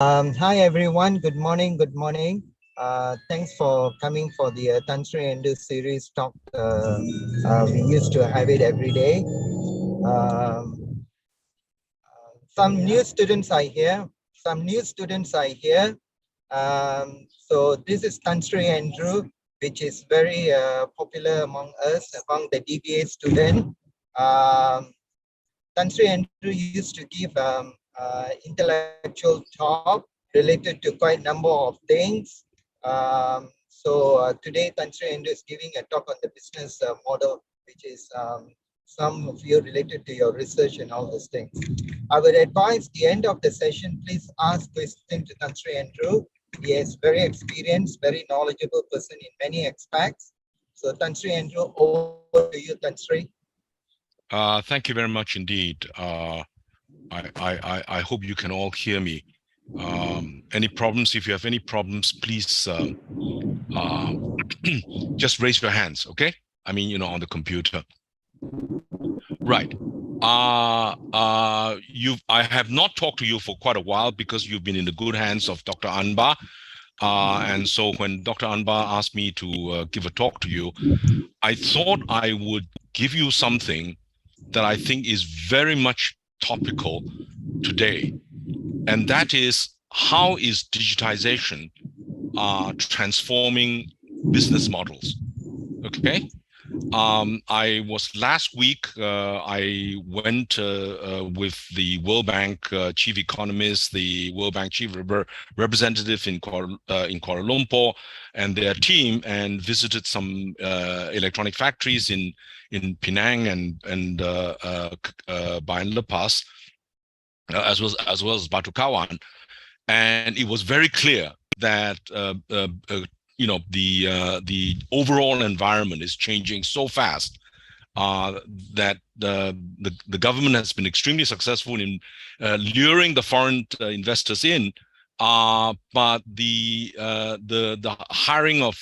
Hi everyone, good morning, good morning. Thanks for coming for the Sri Andrew series talk. We used to have it every day. Some new students are here. So this is Sri Andrew, which is very popular among us, among the DBA student. Sri Andrew used to give intellectual talk related to quite a number of things. Today, Sri Andrew is giving a talk on the business model, which is some of you related to your research and all those things. I would advise the end of the session, please ask questions to Sri Andrew. He is very experienced, very knowledgeable person in many aspects. So Sri Andrew, over to you, Sri. Thank you very much indeed. I hope you can all hear me. Any problems? If you have any problems, please just raise your hands, okay? I mean, on the computer. Right. I have not talked to you for quite a while because you've been in the good hands of Dr. Anba. And so when Dr. Anba asked me to give a talk to you, I thought I would give you something that I think is very much topical today. And that is, how is digitization transforming business models? Okay. I was last week, I went with the World Bank chief economist, the World Bank chief representative in Kuala Lumpur and their team, and visited some electronic factories in Penang and Bayan Lepas, as well as Batu Kawan. And it was very clear that the overall environment is changing so fast that the government has been extremely successful in luring the foreign investors in, but the hiring of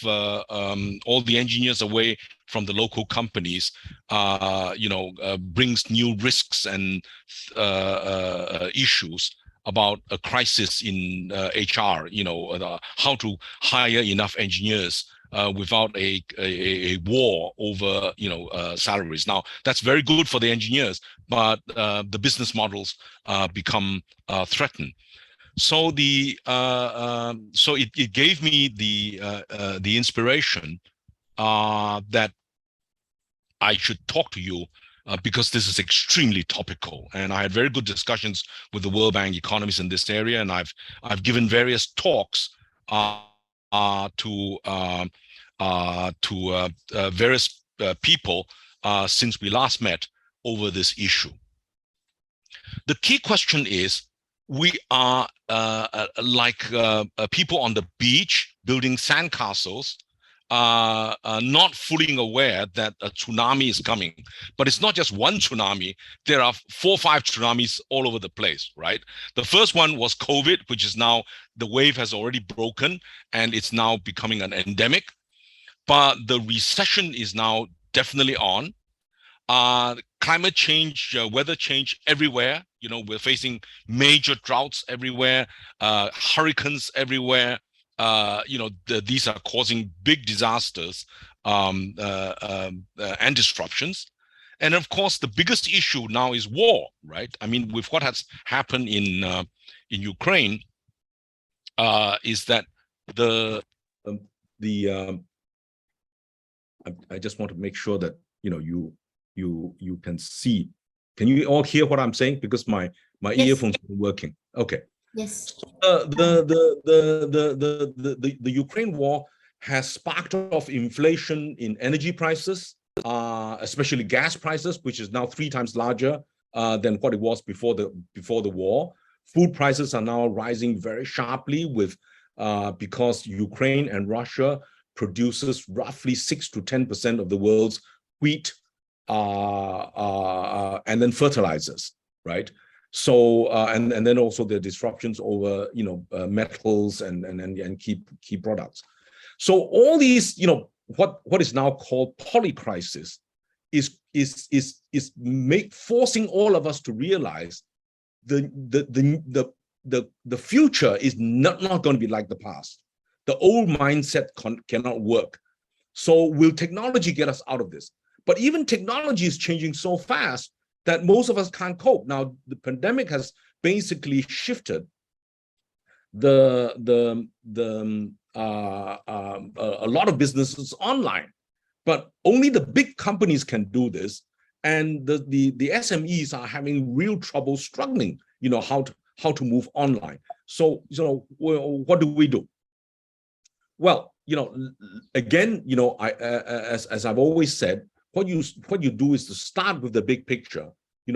all the engineers away from the local companies, brings new risks and issues about a crisis in HR, how to hire enough engineers without a war over, salaries. Now, that's very good for the engineers, but the business models become threatened. So it gave me the inspiration that I should talk to you because this is extremely topical, and I had very good discussions with the World Bank economists in this area, and I've given various talks to various people since we last met over this issue. The key question is, we are like people on the beach building sandcastles, not fully aware that a tsunami is coming. But it's not just one tsunami. There are 4 or 5 tsunamis all over the place, right? The first one was COVID, which is now, the wave has already broken and it's now becoming an endemic. But the recession is now definitely on. Climate change, weather change everywhere. We're facing major droughts everywhere, hurricanes everywhere. These are causing big disasters and disruptions. And of course, the biggest issue now is war, right? I mean, with what has happened in Ukraine, is that I just want to make sure that you can see. Can you all hear what I'm saying? Because my yes. Earphones are working. Okay. Yes. The Ukraine war has sparked off inflation in energy prices, especially gas prices, which is now 3 times larger than what it was before the war. Food prices are now rising very sharply because Ukraine and Russia produces roughly 6 to 10% of the world's wheat and then fertilizers, right? So and then also the disruptions over metals and key products. So all these what is now called polycrisis is forcing all of us to realize the the future is not going to be like the past. The old mindset cannot work. So will technology get us out of this? But even technology is changing so fast that most of us can't cope. Now, the pandemic has basically shifted a lot of businesses online, but only the big companies can do this, and the SMEs are having real trouble struggling, how to move online. So, what do we do? Well, again, as I've always said, what you do is to start with the big picture.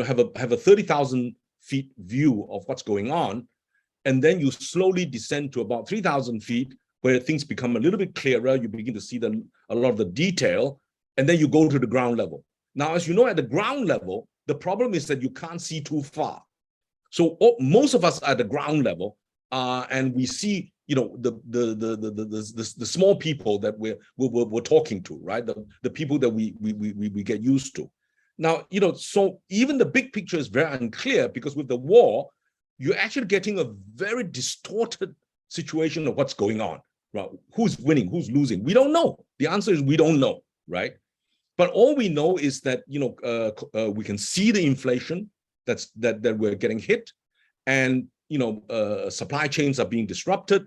Have a 30,000 feet view of what's going on, and then you slowly descend to about 3,000 feet, where things become a little bit clearer. You begin to see a lot of the detail, and then you go to the ground level. Now, as you know, at the ground level, the problem is that you can't see too far. So most of us are at the ground level, and we see, the small people that we're talking to, right? The people that we get used to. Now, so even the big picture is very unclear, because with the war, you're actually getting a very distorted situation of what's going on, right? Who's winning, who's losing? We don't know. The answer is we don't know, right? But all we know is that, we can see the inflation that we're getting hit, and, supply chains are being disrupted,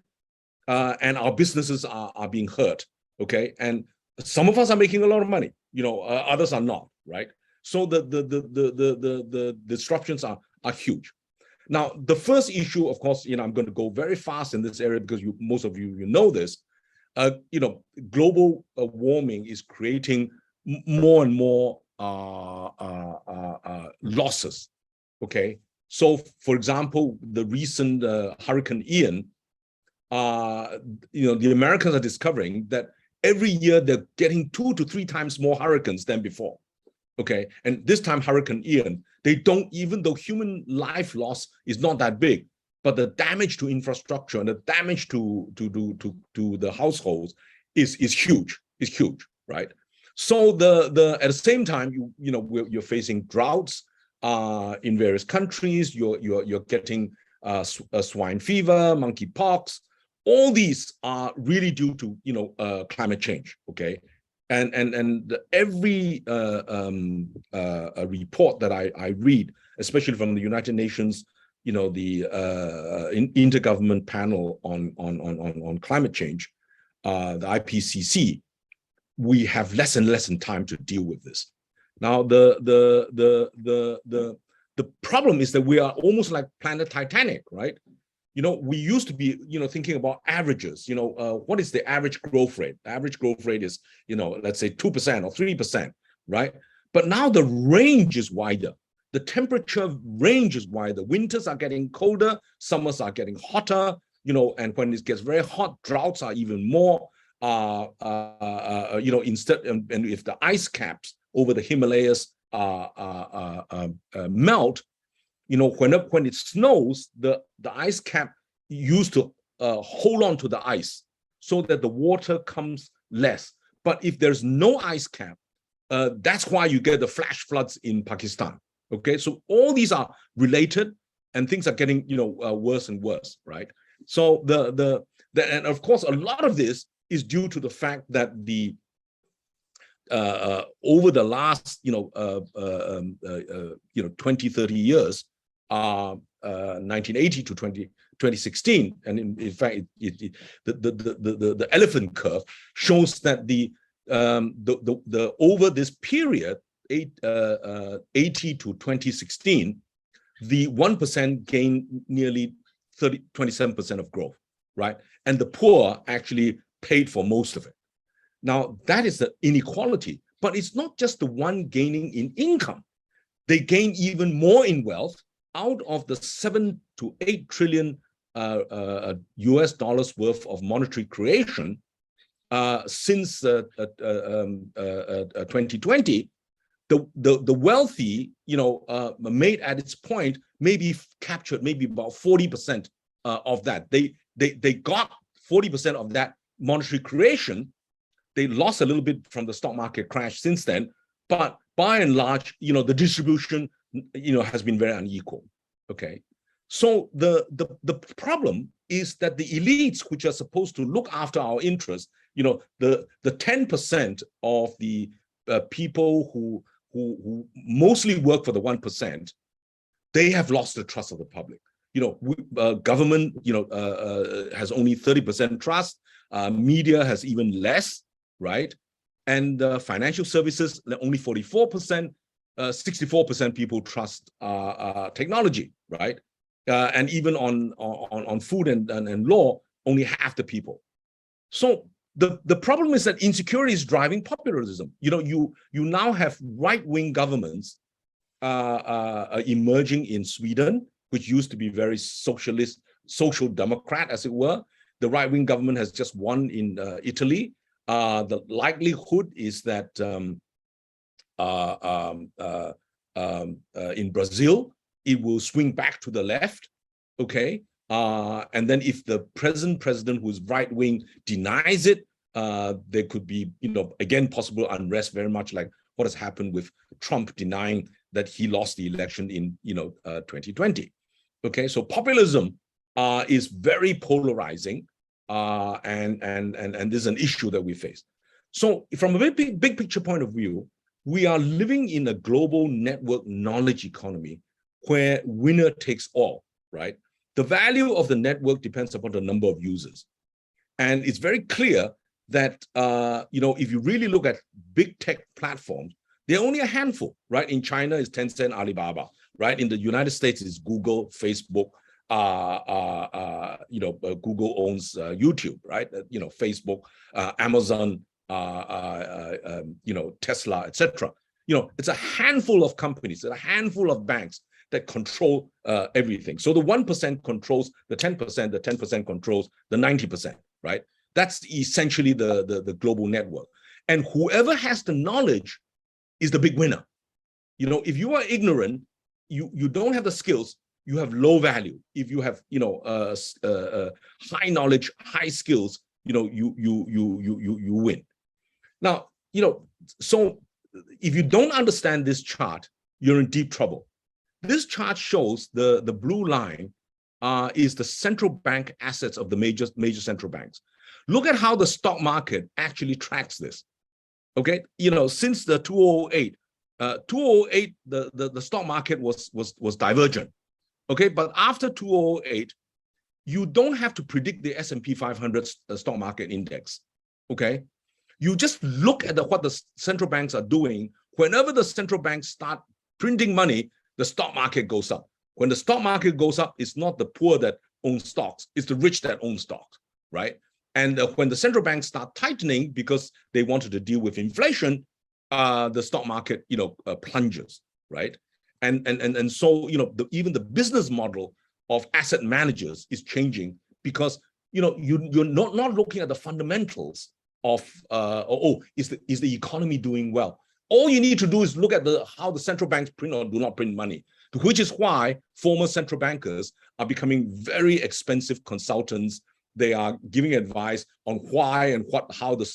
and our businesses are being hurt, okay? And some of us are making a lot of money, others are not, right? So the disruptions are huge. Now, the first issue, of course, I'm going to go very fast in this area because most of you know this. Global warming is creating more and more losses. Okay, so for example, the recent Hurricane Ian, the Americans are discovering that every year they're getting 2 to 3 times more hurricanes than before. Okay, and this time Hurricane Ian, they don't, even though human life loss is not that big, but the damage to infrastructure and the damage to the households is huge, right? So at the same time, you're facing droughts in various countries. You're getting swine fever, monkeypox. All these are really due to climate change. Okay. And every report that I read, especially from the United Nations, the Intergovernment Panel on Climate Change, the IPCC, we have less and less time to deal with this. Now, the problem is that we are almost like planet Titanic, right? We used to be, thinking about averages. What is the average growth rate? The average growth rate is, let's say 2% or 3%, right? But now the range is wider. The temperature range is wider. Winters are getting colder, summers are getting hotter, and when it gets very hot, droughts are even more. Instead, and if the ice caps over the Himalayas melt, when it snows, the ice cap used to hold on to the ice so that the water comes less. But if there's no ice cap, that's why you get the flash floods in Pakistan. Okay, so all these are related, and things are getting worse and worse, right? So and of course a lot of this is due to the fact that over the last 20, 30 years, 1980 to 2016, and in fact, the elephant curve shows that the over this period, 80 to 2016, the 1% gained nearly 27% of growth, right? And the poor actually paid for most of it. Now, that is the inequality, but it's not just the one gaining in income. They gain even more in wealth. Out of the 7 to 8 trillion US dollars worth of monetary creation since 2020, the wealthy, made at its point, maybe captured maybe about 40% of that. They got 40% of that monetary creation. They lost a little bit from the stock market crash since then, but by and large, the distribution, has been very unequal. Okay, So the problem is that the elites, which are supposed to look after our interests, the 10% of the people who mostly work for the 1%, they have lost the trust of the public. Government, has only 30% trust. Media has even less, right? And financial services, only 44%. 64% people trust technology, right? And even on food and law, only half the people. So the problem is that insecurity is driving populism. You now have right-wing governments emerging in Sweden, which used to be very socialist, social democrat, as it were. The right-wing government has just won in Italy. The likelihood is that in Brazil, it will swing back to the left, okay? And then if the present president, who is right-wing, denies it, there could be, again, possible unrest, very much like what has happened with Trump denying that he lost the election in 2020. Okay, so populism is very polarizing, and this is an issue that we face. So from a very big picture point of view, we are living in a global network knowledge economy where winner takes all, right? The value of the network depends upon the number of users. And it's very clear that, if you really look at big tech platforms, they're only a handful, right? In China, it's Tencent, Alibaba, right? In the United States, it's Google, Facebook, Google owns YouTube, right? Facebook, Amazon, Tesla, etc. It's a handful of companies, a handful of banks that control everything. So the 1% controls the 10%, the 10% controls the 90%, right? That's essentially the global network. And whoever has the knowledge is the big winner. If you are ignorant, you don't have the skills, you have low value. If you have high knowledge, high skills, you win. Now, so if you don't understand this chart, you're in deep trouble. This chart shows the blue line is the central bank assets of the major central banks. Look at how the stock market actually tracks this. Okay, since the 2008, the stock market was divergent. Okay, but after 2008, you don't have to predict the S&P 500 stock market index. Okay, you just look at what the central banks are doing. Whenever the central banks start printing money, the stock market goes up. When the stock market goes up, it's not the poor that own stocks, it's the rich that own stocks, right? And when the central banks start tightening because they wanted to deal with inflation, the stock market, plunges, right? And so, even the business model of asset managers is changing because, you're not looking at the fundamentals of, is the economy doing well? All you need to do is look at how the central banks print or do not print money, which is why former central bankers are becoming very expensive consultants. They are giving advice on why and how the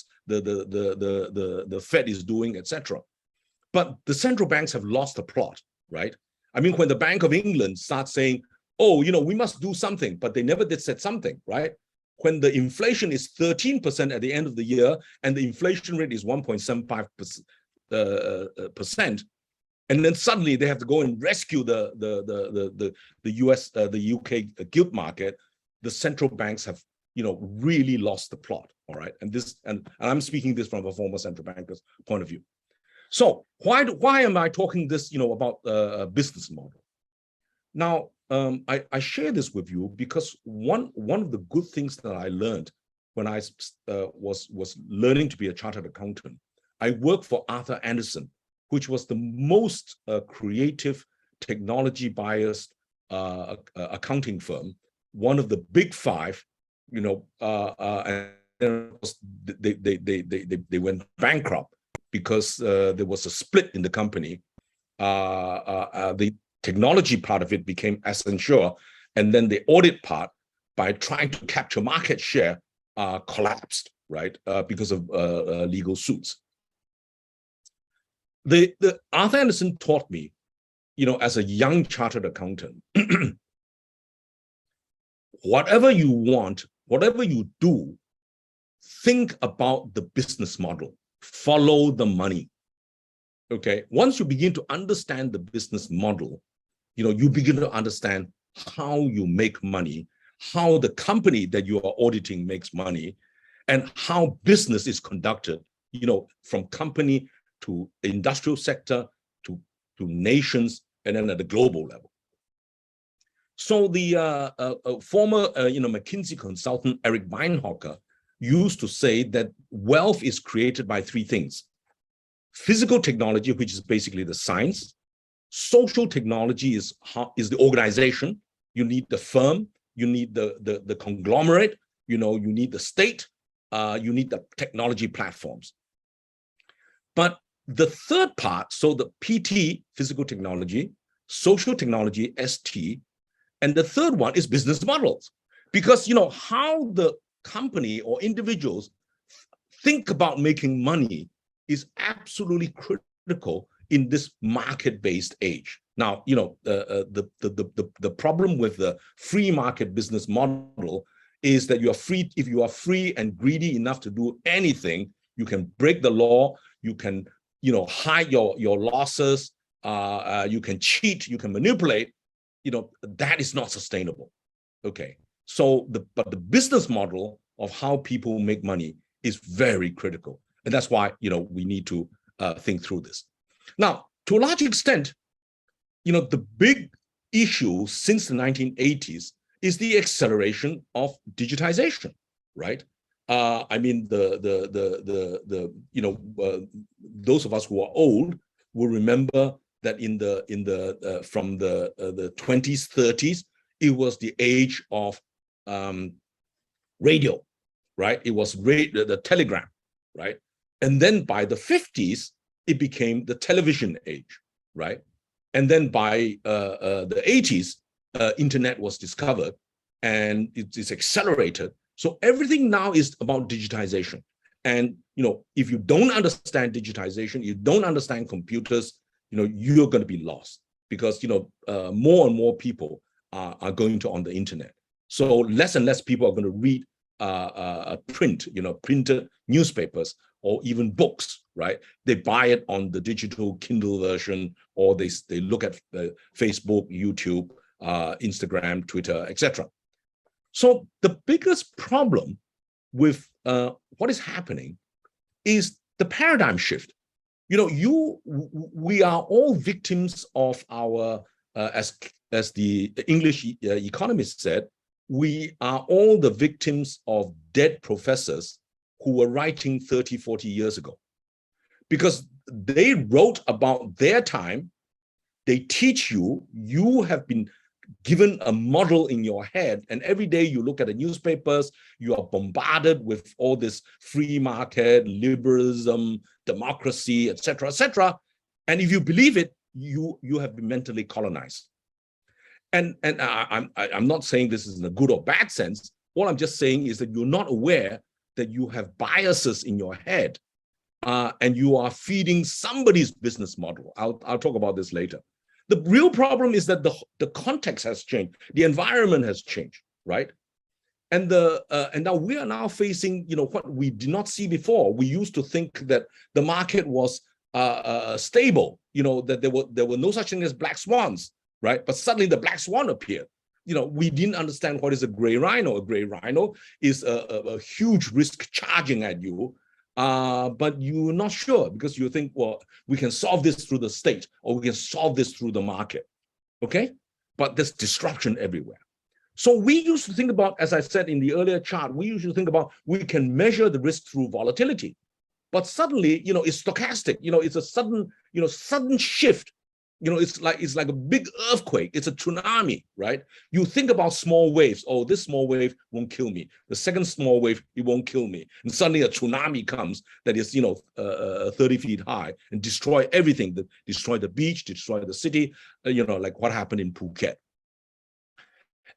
Fed is doing, etc. But the central banks have lost the plot, right? I mean, when the Bank of England starts saying, oh, we must do something, but they never did said something, right? When the inflation is 13% at the end of the year and the inflation rate is 1.75%, and then suddenly they have to go and rescue the US, the UK gilt market, the central banks have, really lost the plot. All right, and I'm speaking this from a former central banker's point of view. So why am I talking this, about a business model? Now, I share this with you because one of the good things that I learned when I was learning to be a chartered accountant, I worked for Arthur Andersen, which was the most creative, technology-biased accounting firm, one of the big five, and they went bankrupt because there was a split in the company. The technology part of it became Accenture, and then the audit part, by trying to capture market share, collapsed, right, because of legal suits. The Arthur Andersen taught me, as a young chartered accountant, whatever you want, whatever you do, think about the business model, follow the money. Okay, once you begin to understand the business model, you begin to understand how you make money, how the company that you are auditing makes money, and how business is conducted, from company to industrial sector to nations, and then at the global level. So the former McKinsey consultant Eric Weinhocker used to say that wealth is created by three things: physical technology, which is basically the science; social technology is the organization. You need the firm, you need the conglomerate, you need the state, you need the technology platforms. But the third part, so the PT, physical technology, social technology, ST, and the third one is business models. Because how the company or individuals think about making money is absolutely critical in this market-based age. Now, the problem with the free market business model is that you are free. If you are free and greedy enough to do anything, you can break the law, you can hide your losses, you can cheat, you can manipulate. That is not sustainable. Okay, so but the business model of how people make money is very critical, and that's why we need to think through this. Now, to a large extent, the big issue since the 1980s is the acceleration of digitization, right? I mean, those of us who are old will remember that from the 20s, 30s, it was the age of radio, right? It was the telegram, right? And then by the 50s, it became the television age, right? And then by the 80s, internet was discovered, and it's accelerated. So everything now is about digitization. And if you don't understand digitization, you don't understand computers, you're going to be lost, because more and more people are going to on the internet. So less and less people are going to read printed newspapers or even books, right? They buy it on the digital Kindle version, or they look at Facebook, YouTube, Instagram, Twitter, etc. So the biggest problem with what is happening is the paradigm shift. We are all victims of our, as the English economist said, we are all the victims of dead professors who were writing 30, 40 years ago. Because they wrote about their time, they teach you, you have been given a model in your head, and every day you look at the newspapers, you are bombarded with all this free market, liberalism, democracy, etc., etc. And if you believe it, you have been mentally colonized. And I'm not saying this is in a good or bad sense. All I'm just saying is that you're not aware that you have biases in your head, and you are feeding somebody's business model. I'll talk about this later. The real problem is that the context has changed, the environment has changed, right? And now we are now facing what we did not see before. We used to think that the market was stable, that there were no such thing as black swans, right? But suddenly the black swan appeared. We didn't understand what is a gray rhino. A gray rhino is a huge risk charging at you, but you're not sure, because you think, well, we can solve this through the state, or we can solve this through the market, okay? But there's disruption everywhere. So we used to think about, as I said in the earlier chart, we used to think about we can measure the risk through volatility. But suddenly, it's stochastic, it's a sudden shift. It's like a big earthquake. It's a tsunami, right? You think about small waves. Oh, this small wave won't kill me. The second small wave, it won't kill me. And suddenly a tsunami comes that is, 30 feet high and destroy everything. Destroy the beach, destroy the city. Like what happened in Phuket.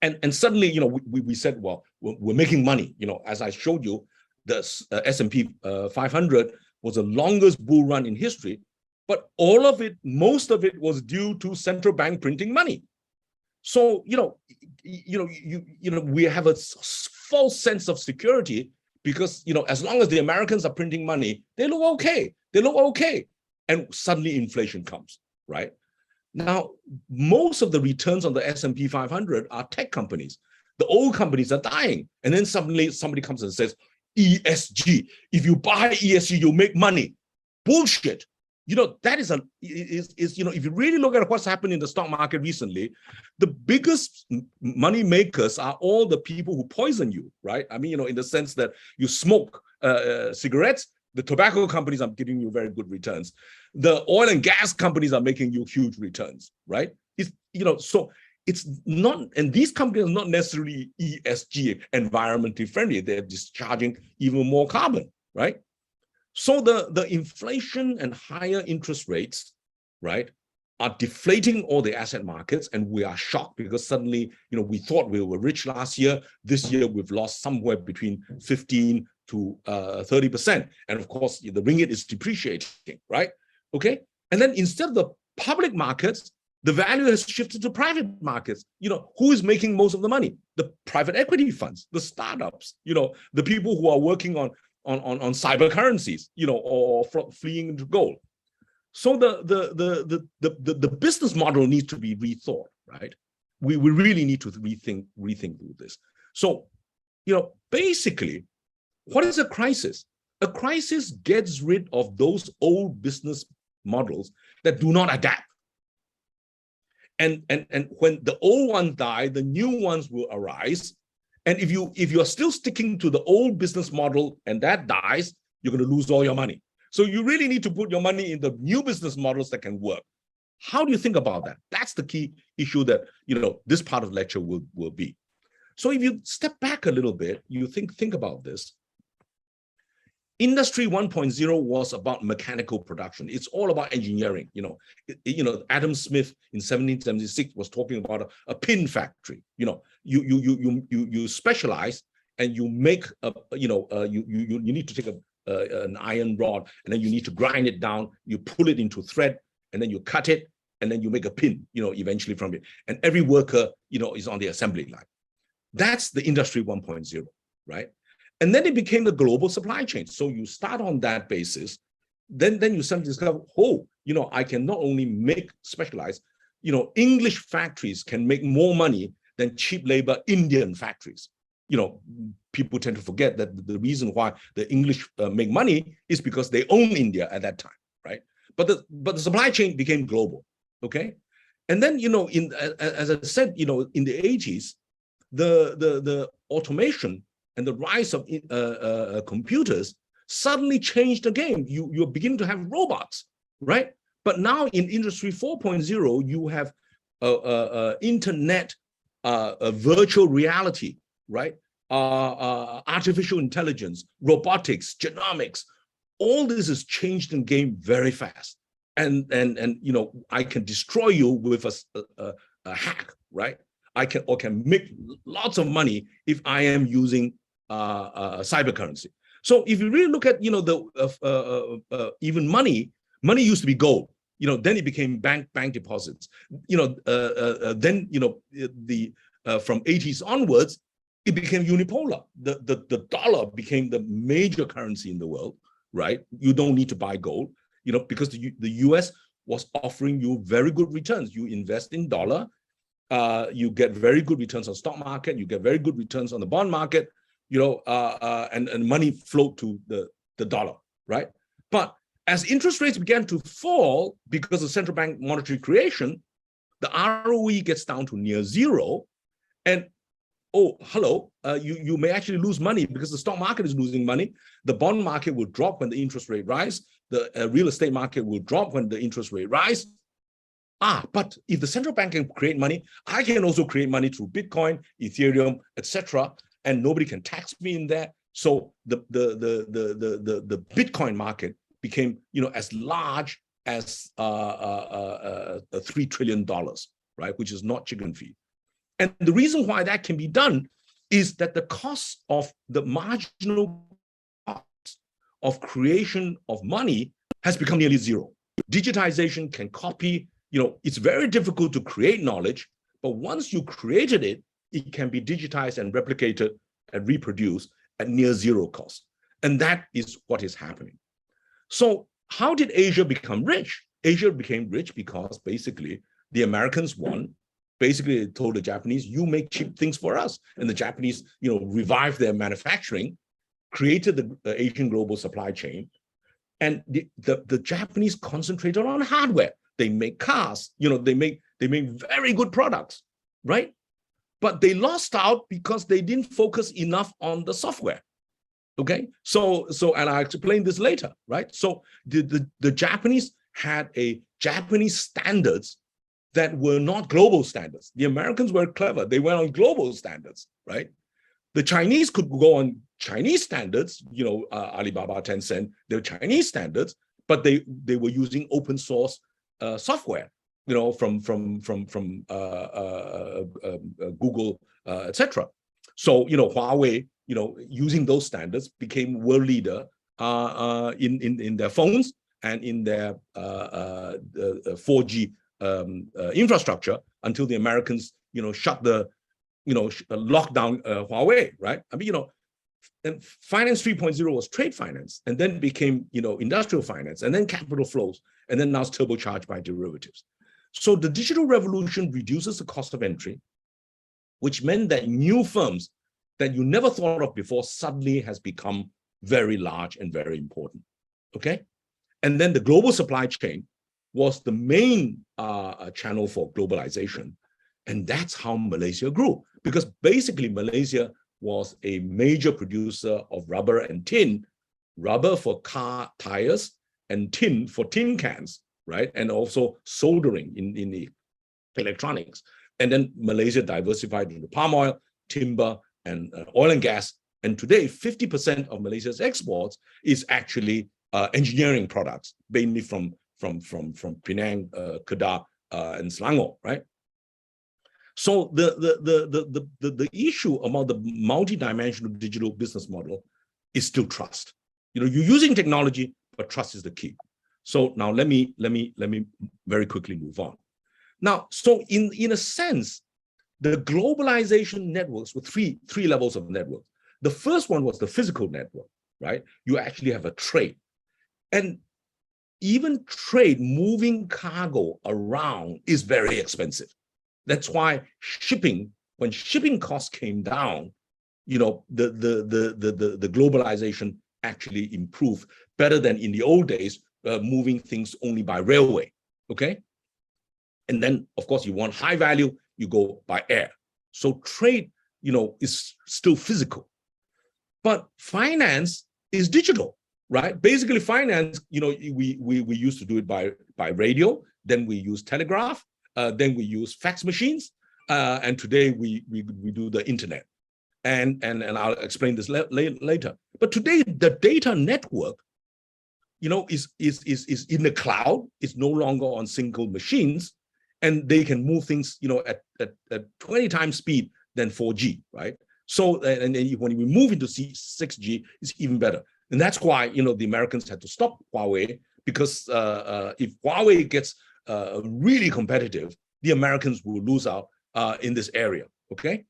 And suddenly, we said, well, we're making money. As I showed you, the S&P 500 was the longest bull run in history. But all of it, most of it was due to central bank printing money. So, we have a false sense of security because, as long as the Americans are printing money, they look okay. They look okay. And suddenly inflation comes, right? Now, most of the returns on the S&P 500 are tech companies. The old companies are dying. And then suddenly somebody comes and says, ESG, if you buy ESG, you make money. Bullshit. That is if you really look at what's happened in the stock market recently, the biggest money makers are all the people who poison you, right? I mean, in the sense that you smoke cigarettes, the tobacco companies are giving you very good returns. The oil and gas companies are making you huge returns, right? So it's not, and these companies are not necessarily ESG, environmentally friendly. They're discharging even more carbon, right? So the inflation and higher interest rates, right, are deflating all the asset markets, and we are shocked because suddenly, we thought we were rich last year. This year we've lost somewhere between 15 to 30%, and of course the ringgit is depreciating, right? Okay, and then instead of the public markets, the value has shifted to private markets. Who is making most of the money? The private equity funds, the startups, the people who are working on cyber currencies, or fleeing into gold. So the business model needs to be rethought, right? We really need to rethink through this. So, basically, what is a crisis? A crisis gets rid of those old business models that do not adapt. And when the old ones die, the new ones will arise. And if you're still sticking to the old business model and that dies, you're going to lose all your money. So you really need to put your money in the new business models that can work. How do you think about that? That's the key issue that this part of the lecture will be. So if you step back a little bit, you think about this. Industry 1.0 was about mechanical production. It's all about engineering. Adam Smith in 1776 was talking about a pin factory. You specialize and you make you need to take an iron rod, and then you need to grind it down. You pull it into thread, and then you cut it, and then you make a pin. Eventually from it, and every worker is on the assembly line. That's the industry 1.0, right? And then it became the global supply chain. So you start on that basis, then you suddenly discover, I can not only specialize, English factories can make more money than cheap labor Indian factories. People tend to forget that the reason why the English make money is because they own India at that time, right? But the supply chain became global, okay? And then, as I said, in the 80s, the automation and the rise of computers suddenly changed the game. You're beginning to have robots, right? But now in Industry 4.0, you have internet, virtual reality, right? Artificial intelligence, robotics, genomics. All this has changed the game very fast. And I can destroy you with a hack, right? I can make lots of money if I am using cyber currency. So if you really look at even money used to be gold. Then it became bank deposits. Then from 80s onwards, it became unipolar. The dollar became the major currency in the world, right? You don't need to buy gold, because the US was offering you very good returns. You invest in dollar, you get very good returns on stock market, you get very good returns on the bond market, and money flowed to the dollar, right? But as interest rates began to fall because of central bank monetary creation, the ROE gets down to near zero, and you may actually lose money because the stock market is losing money. The bond market will drop when the interest rate rise. The real estate market will drop when the interest rate rise. But if the central bank can create money, I can also create money through Bitcoin, Ethereum, etc., and nobody can tax me in there. So the Bitcoin market became, as large as $3 trillion, right? Which is not chicken feed. And the reason why that can be done is that the cost of the marginal cost of creation of money has become nearly zero. Digitization can copy, it's very difficult to create knowledge, But once you created it, it can be digitized and replicated and reproduced at near zero cost. And that is what is happening. So how did Asia become rich? Asia became rich because basically the Americans won. Basically, they told the Japanese, you make cheap things for us. And the Japanese, revived their manufacturing, created the Asian global supply chain. And the Japanese concentrated on hardware. They make cars, they make very good products, right? But they lost out because they didn't focus enough on the software. Okay, so and I'll explain this later, right? So the Japanese had Japanese standards that were not global standards. The Americans were clever. They went on global standards, right? The Chinese could go on Chinese standards, Alibaba, Tencent, they were Chinese standards, but they were using open source software, from Google, etc. So, Huawei, using those standards became world leader in their phones and in their 4G infrastructure until the Americans, shut the, locked down Huawei, right? I mean, and finance 3.0 was trade finance, and then became, industrial finance, and then capital flows, and then now it's turbocharged by derivatives. So the digital revolution reduces the cost of entry, which meant that new firms that you never thought of before suddenly has become very large and very important, okay? And then the global supply chain was the main channel for globalization. And that's how Malaysia grew, because basically Malaysia was a major producer of rubber and tin, rubber for car tires and tin for tin cans, right? And also soldering in the electronics. And then Malaysia diversified into palm oil, timber, and oil and gas. And today, 50% of Malaysia's exports is actually engineering products, mainly from Penang, Kedah, and Selangor, right? So the issue about the multi-dimensional digital business model is still trust. You're using technology, but trust is the key. So now let me very quickly move on. Now, so in a sense, the globalization networks were three levels of network. The first one was the physical network, right? You actually have a trade. And even trade, moving cargo around, is very expensive. That's why when shipping costs came down, the globalization actually improved better than in the old days, moving things only by railway, okay? And then, of course, you want high value, you go by air. So trade, is still physical. But finance is digital, right? Basically, finance, we used to do it by radio, then we use telegraph, then we use fax machines, and today we do the internet. And I'll explain this later. But today, the data network, is in the cloud. It's no longer on single machines, and they can move things, at 20 times speed than 4G, right? So, and when we move into 6G, it's even better. And that's why, the Americans had to stop Huawei, because if Huawei gets really competitive, the Americans will lose out in this area, okay?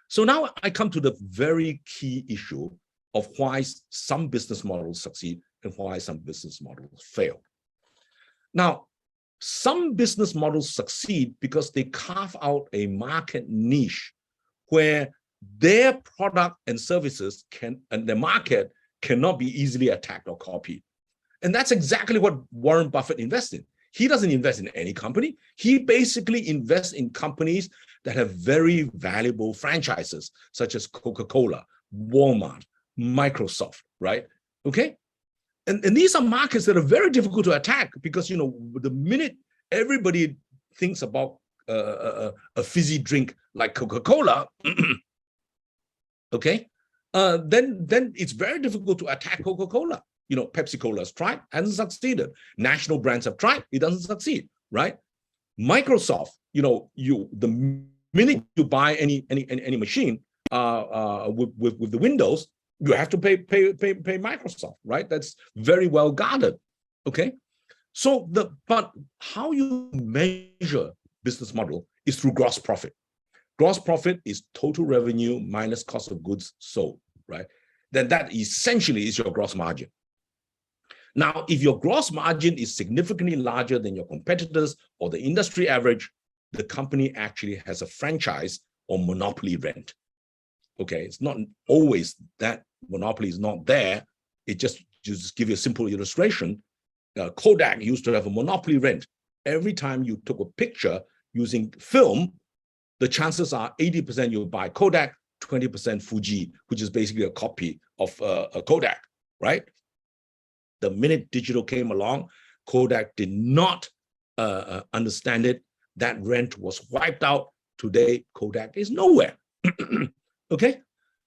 So now I come to the very key issue of why some business models succeed and why some business models fail. Now, some business models succeed because they carve out a market niche where their product and services and the market cannot be easily attacked or copied. And that's exactly what Warren Buffett invests in. He doesn't invest in any company. He basically invests in companies that have very valuable franchises, such as Coca-Cola, Walmart, Microsoft, right? Okay? And these are markets that are very difficult to attack because, the minute everybody thinks about a fizzy drink like Coca-Cola, okay, then it's very difficult to attack Coca-Cola. Pepsi-Cola has tried, hasn't succeeded. National brands have tried, it doesn't succeed, right? Microsoft, the minute you buy any machine with the Windows, you have to pay Microsoft, right? That's very well guarded, okay? So but how you measure business model is through gross profit. Gross profit is total revenue minus cost of goods sold, right? Then that essentially is your gross margin. Now, if your gross margin is significantly larger than your competitors or the industry average, the company actually has a franchise or monopoly rent. Okay, it's not always that monopoly is not there. It just give you a simple illustration. Kodak used to have a monopoly rent. Every time you took a picture using film, the chances are 80% you'll buy Kodak, 20% Fuji, which is basically a copy of a Kodak, right? The minute digital came along, Kodak did not understand it. That rent was wiped out. Today, Kodak is nowhere. Okay?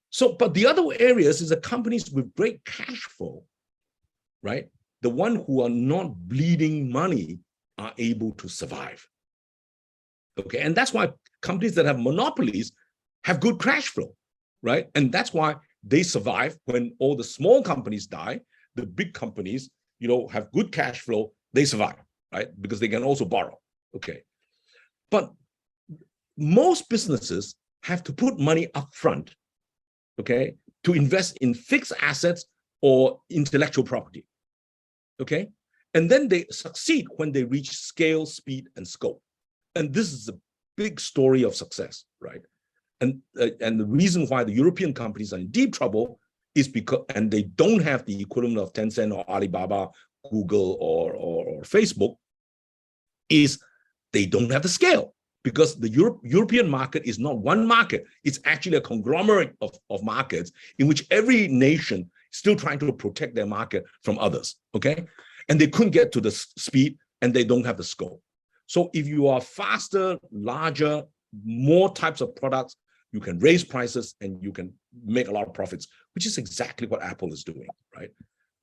So, but the other areas is the companies with great cash flow, right? The one who are not bleeding money are able to survive. Okay, and that's why companies that have monopolies have good cash flow, right? And that's why they survive when all the small companies die. The big companies, you know, have good cash flow, they survive, right? Because they can also borrow, okay? But most businesses have to put money up front, okay, to invest in fixed assets or intellectual property, okay? And then they succeed when they reach scale, speed, and scope. And this is a big story of success, right? And the reason why the European companies are in deep trouble is because, and they don't have the equivalent of Tencent or Alibaba, Google, or Facebook, is they don't have the scale, because the European market is not one market. It's actually a conglomerate of markets in which every nation is still trying to protect their market from others, okay? And they couldn't get to the speed, and they don't have the scope. So if you are faster, larger, more types of products, you can raise prices and you can make a lot of profits, which is exactly what Apple is doing, right?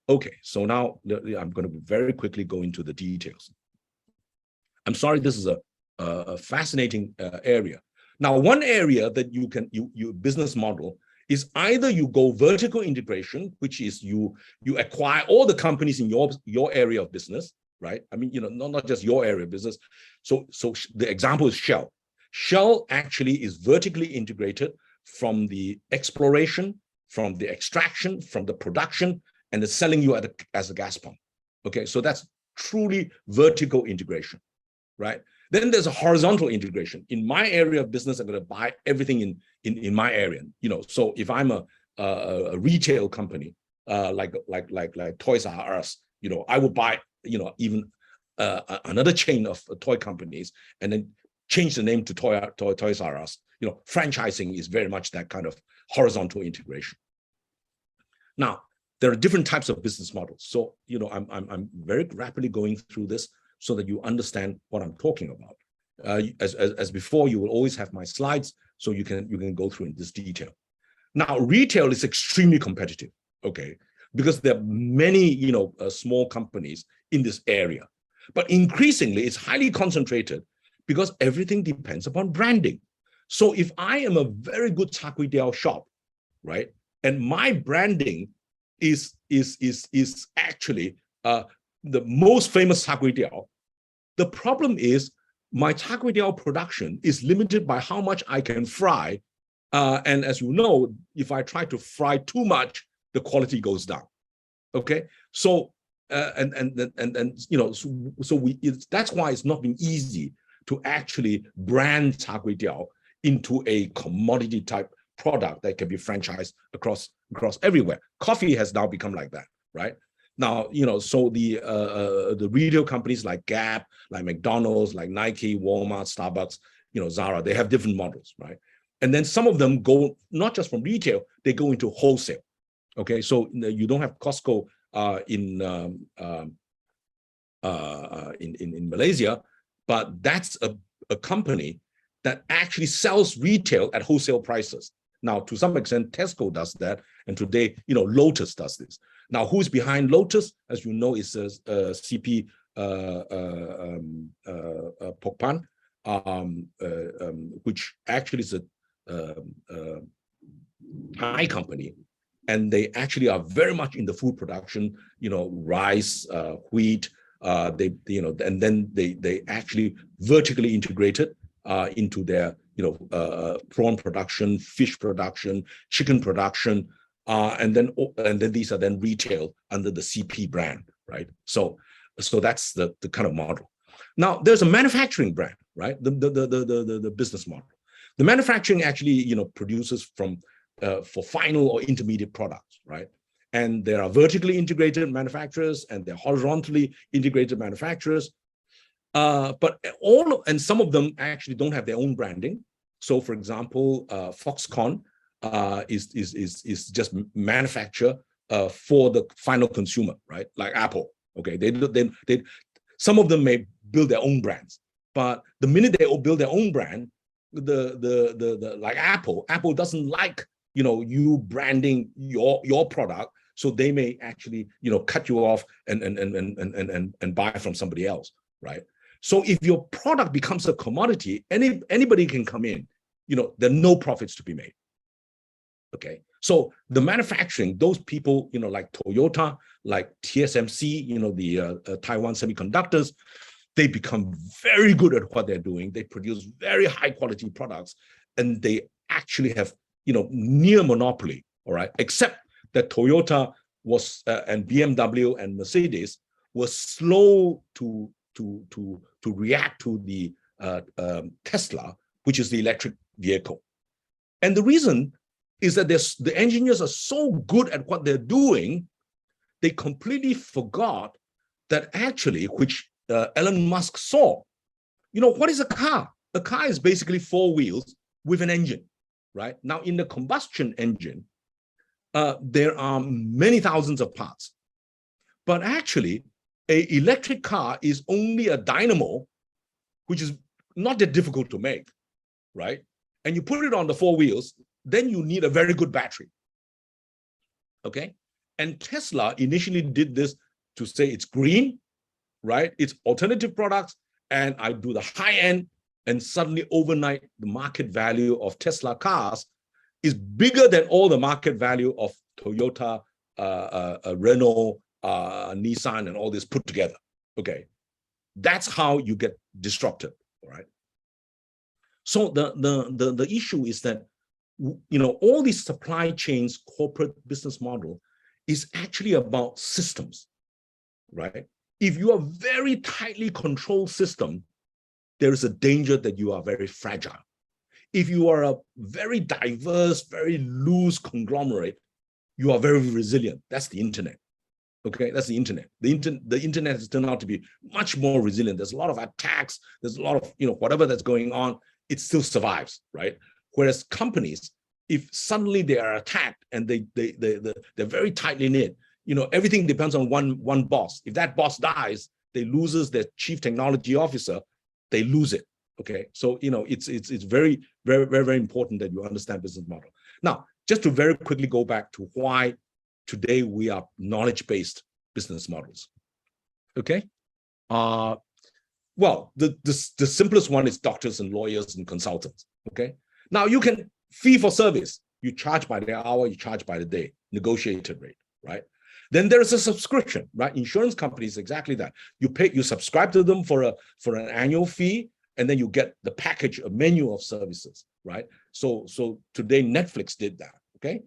Okay, so now I'm going to very quickly go into the details. I'm sorry, this is a fascinating area. Now, one area that you can, your business model is either you go vertical integration, which is you acquire all the companies in your area of business, right? I mean, you know, not just your area of business. So the example is Shell. Shell actually is vertically integrated from the exploration, from the extraction, from the production, and it's selling you as a gas pump. Okay, so that's truly vertical integration, right? Then there's a horizontal integration. In my area of business, I'm going to buy everything in my area. You know, so if I'm a retail company like Toys R Us, you know, I would buy, you know, even another chain of toy companies and then change the name to Toys R Us. You know, franchising is very much that kind of horizontal integration. Now, there are different types of business models. So, you know, I'm very rapidly going through this so that you understand what I'm talking about. As before, you will always have my slides, so you can go through in this detail. Now, retail is extremely competitive, okay, because there are many, you know, small companies in this area. But increasingly, it's highly concentrated because everything depends upon branding. So if I am a very good char kway teow shop, right, and my branding is actually the most famous char kway teow, the problem is my char kway teow production is limited by how much I can fry. And as you know, if I try to fry too much, the quality goes down. Okay, so and you know, so that's why it's not been easy to actually brand char kway teow into a commodity type product that can be franchised across everywhere. Coffee has now become like that, right? Now, you know, so the retail companies like Gap, like McDonald's, like Nike, Walmart, Starbucks, you know, Zara, they have different models, right? And then some of them go not just from retail, they go into wholesale. Okay, so you don't have Costco in Malaysia, but that's a company that actually sells retail at wholesale prices. Now, to some extent, Tesco does that, and today, you know, Lotus does this. Now, who's behind Lotus? As you know, is CP Pokpan, which actually is a Thai company, and they actually are very much in the food production. You know, rice, wheat. They you know, and then they actually vertically integrated. into their, prawn production, fish production, chicken production, and then these are then retail under the CP brand, right? So that's the kind of model. Now there's a manufacturing brand, right? The business model. The manufacturing actually, produces from for final or intermediate products, right? And there are vertically integrated manufacturers and there are horizontally integrated manufacturers. But some of them actually don't have their own branding. So, for example, Foxconn is just manufacture for the final consumer, right? Like Apple. Okay, they some of them may build their own brands, but the minute they build their own brand, the like Apple doesn't like you branding your product, so they may actually cut you off and buy from somebody else, right? So if your product becomes a commodity, anybody can come in, there are no profits to be made. Okay, so the manufacturing, those people, like Toyota, like TSMC, the Taiwan Semiconductors, they become very good at what they're doing. They produce very high quality products, and they actually have, near monopoly. All right, except that Toyota was and BMW and Mercedes were slow to react to the Tesla, which is the electric vehicle. And the reason is that the engineers are so good at what they're doing, they completely forgot that actually, which Elon Musk saw, what is a car? A car is basically 4 wheels with an engine, right? Now, in the combustion engine, there are many thousands of parts. But actually, an electric car is only a dynamo, which is not that difficult to make, right? And you put it on the 4 wheels, then you need a very good battery. Okay? And Tesla initially did this to say it's green, right? It's alternative products, and I do the high end, and suddenly overnight, the market value of Tesla cars is bigger than all the market value of Toyota, Renault, Nissan, and all this put together. Okay, that's how you get disrupted, all right? So the issue is that, all these supply chains, corporate business model is actually about systems, right? If you are very tightly controlled system, there is a danger that you are very fragile. If you are a very diverse, very loose conglomerate, you are very resilient. That's the internet. Okay, that's the internet. The internet has turned out to be much more resilient. There's a lot of attacks. There's a lot of, whatever that's going on, it still survives, right? Whereas companies, if suddenly they are attacked and they're very tightly knit, everything depends on one boss. If that boss dies, they loses their chief technology officer, they lose it. Okay, so it's very, very, very, very important that you understand business model. Now, just to very quickly go back to why today we are knowledge-based business models. Okay, well, the simplest one is doctors and lawyers and consultants. Okay, now you can fee for service. You charge by the hour, you charge by the day, negotiated rate, right? Then there is a subscription, right? Insurance companies, exactly that. You subscribe to them for an annual fee, and then you get the package, a menu of services, right? So today Netflix did that. Okay,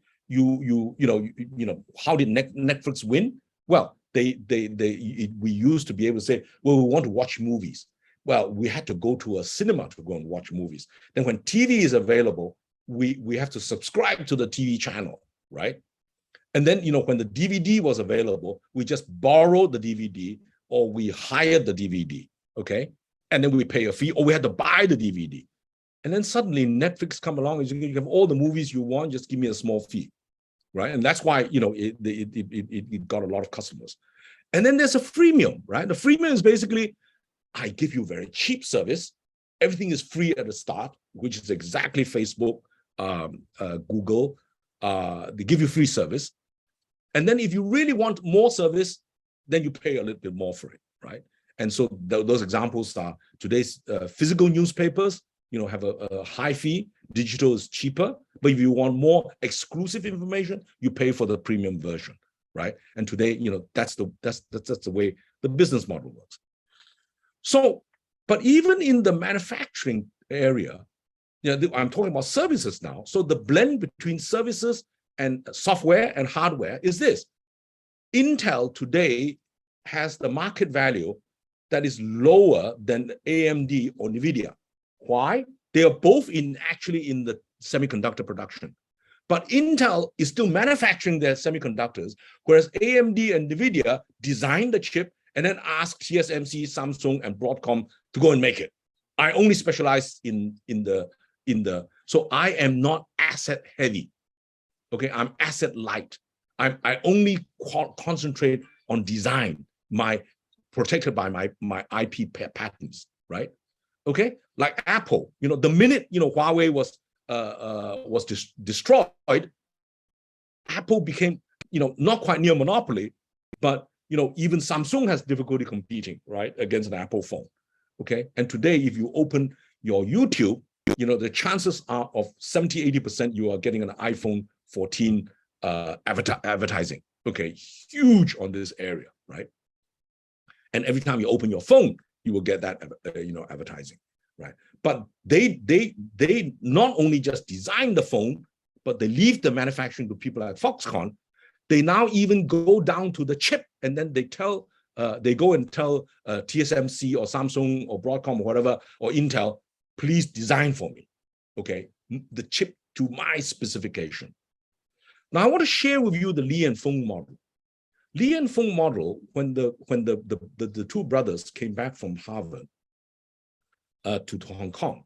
how did Netflix win? Well, we used to be able to say, well, we want to watch movies. Well, we had to go to a cinema to go and watch movies. Then when TV is available, we have to subscribe to the TV channel, right? And then, when the DVD was available, we just borrowed the DVD or we hired the DVD, okay? And then we pay a fee, or we had to buy the DVD. And then suddenly Netflix come along and you have all the movies you want, just give me a small fee, right? And that's why, it got a lot of customers. And then there's a freemium, right? The freemium is basically, I give you very cheap service. Everything is free at the start, which is exactly Facebook, Google. They give you free service. And then if you really want more service, then you pay a little bit more for it, right? And so those examples are today's physical newspapers, have a high fee. Digital is cheaper. But if you want more exclusive information, you pay for the premium version, right? And today, that's the way the business model works. So, but even in the manufacturing, area, I'm talking about services now. So the blend between services and software and hardware is this. Intel today has the market value that is lower than AMD or NVIDIA. Why? They are both actually in the semiconductor production. But Intel is still manufacturing their semiconductors, whereas AMD and NVIDIA design the chip and then ask TSMC, Samsung, and Broadcom to go and make it. I only specialize in the, so I am not asset heavy. Okay, I'm asset light. I only concentrate on design, protected by my IP patents, right? Okay, like Apple, the minute Huawei was destroyed, Apple became not quite near monopoly, but even Samsung has difficulty competing, right, against an Apple phone. Okay, and today if you open your YouTube, the chances are of 70-80% you are getting an iPhone 14 advertising. Okay, huge on this area, right? And every time you open your phone, you will get that advertising, right? But they not only just design the phone, but they leave the manufacturing to people like Foxconn. They now even go down to the chip, and then they go and tell TSMC or Samsung or Broadcom or whatever, or Intel, please design for me, okay, the chip to my specification. Now I want to share with you the Li and Feng model. Li and Feng model, when the two brothers came back from Harvard to Hong Kong,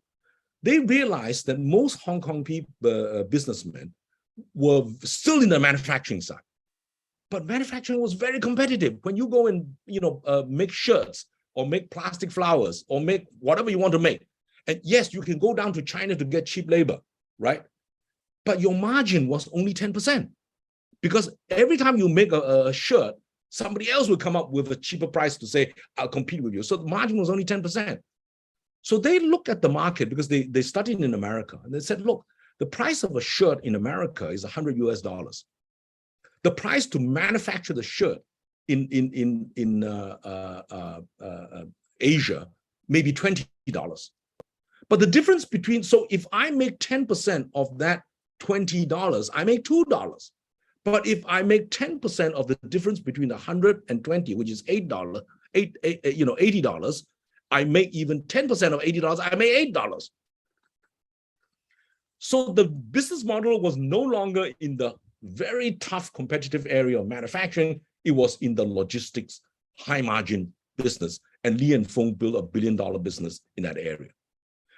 they realized that most Hong Kong businessmen were still in the manufacturing side. But manufacturing was very competitive. When you go and make shirts or make plastic flowers or make whatever you want to make, and yes, you can go down to China to get cheap labor, right? But your margin was only 10%. Because every time you make a shirt, somebody else will come up with a cheaper price to say, I'll compete with you. So the margin was only 10%. So they looked at the market because they studied in America, and they said, look, the price of a shirt in America is $100 US. The price to manufacture the shirt in Asia may be $20. But the difference between, so if I make 10% of that $20, I make $2. But if I make 10% of the difference between 120, which is $80, I make even 10% of $80, I make $8. So the business model was no longer in the very tough competitive area of manufacturing. It was in the logistics, high margin business. And Li and Feng built $1 billion business in that area.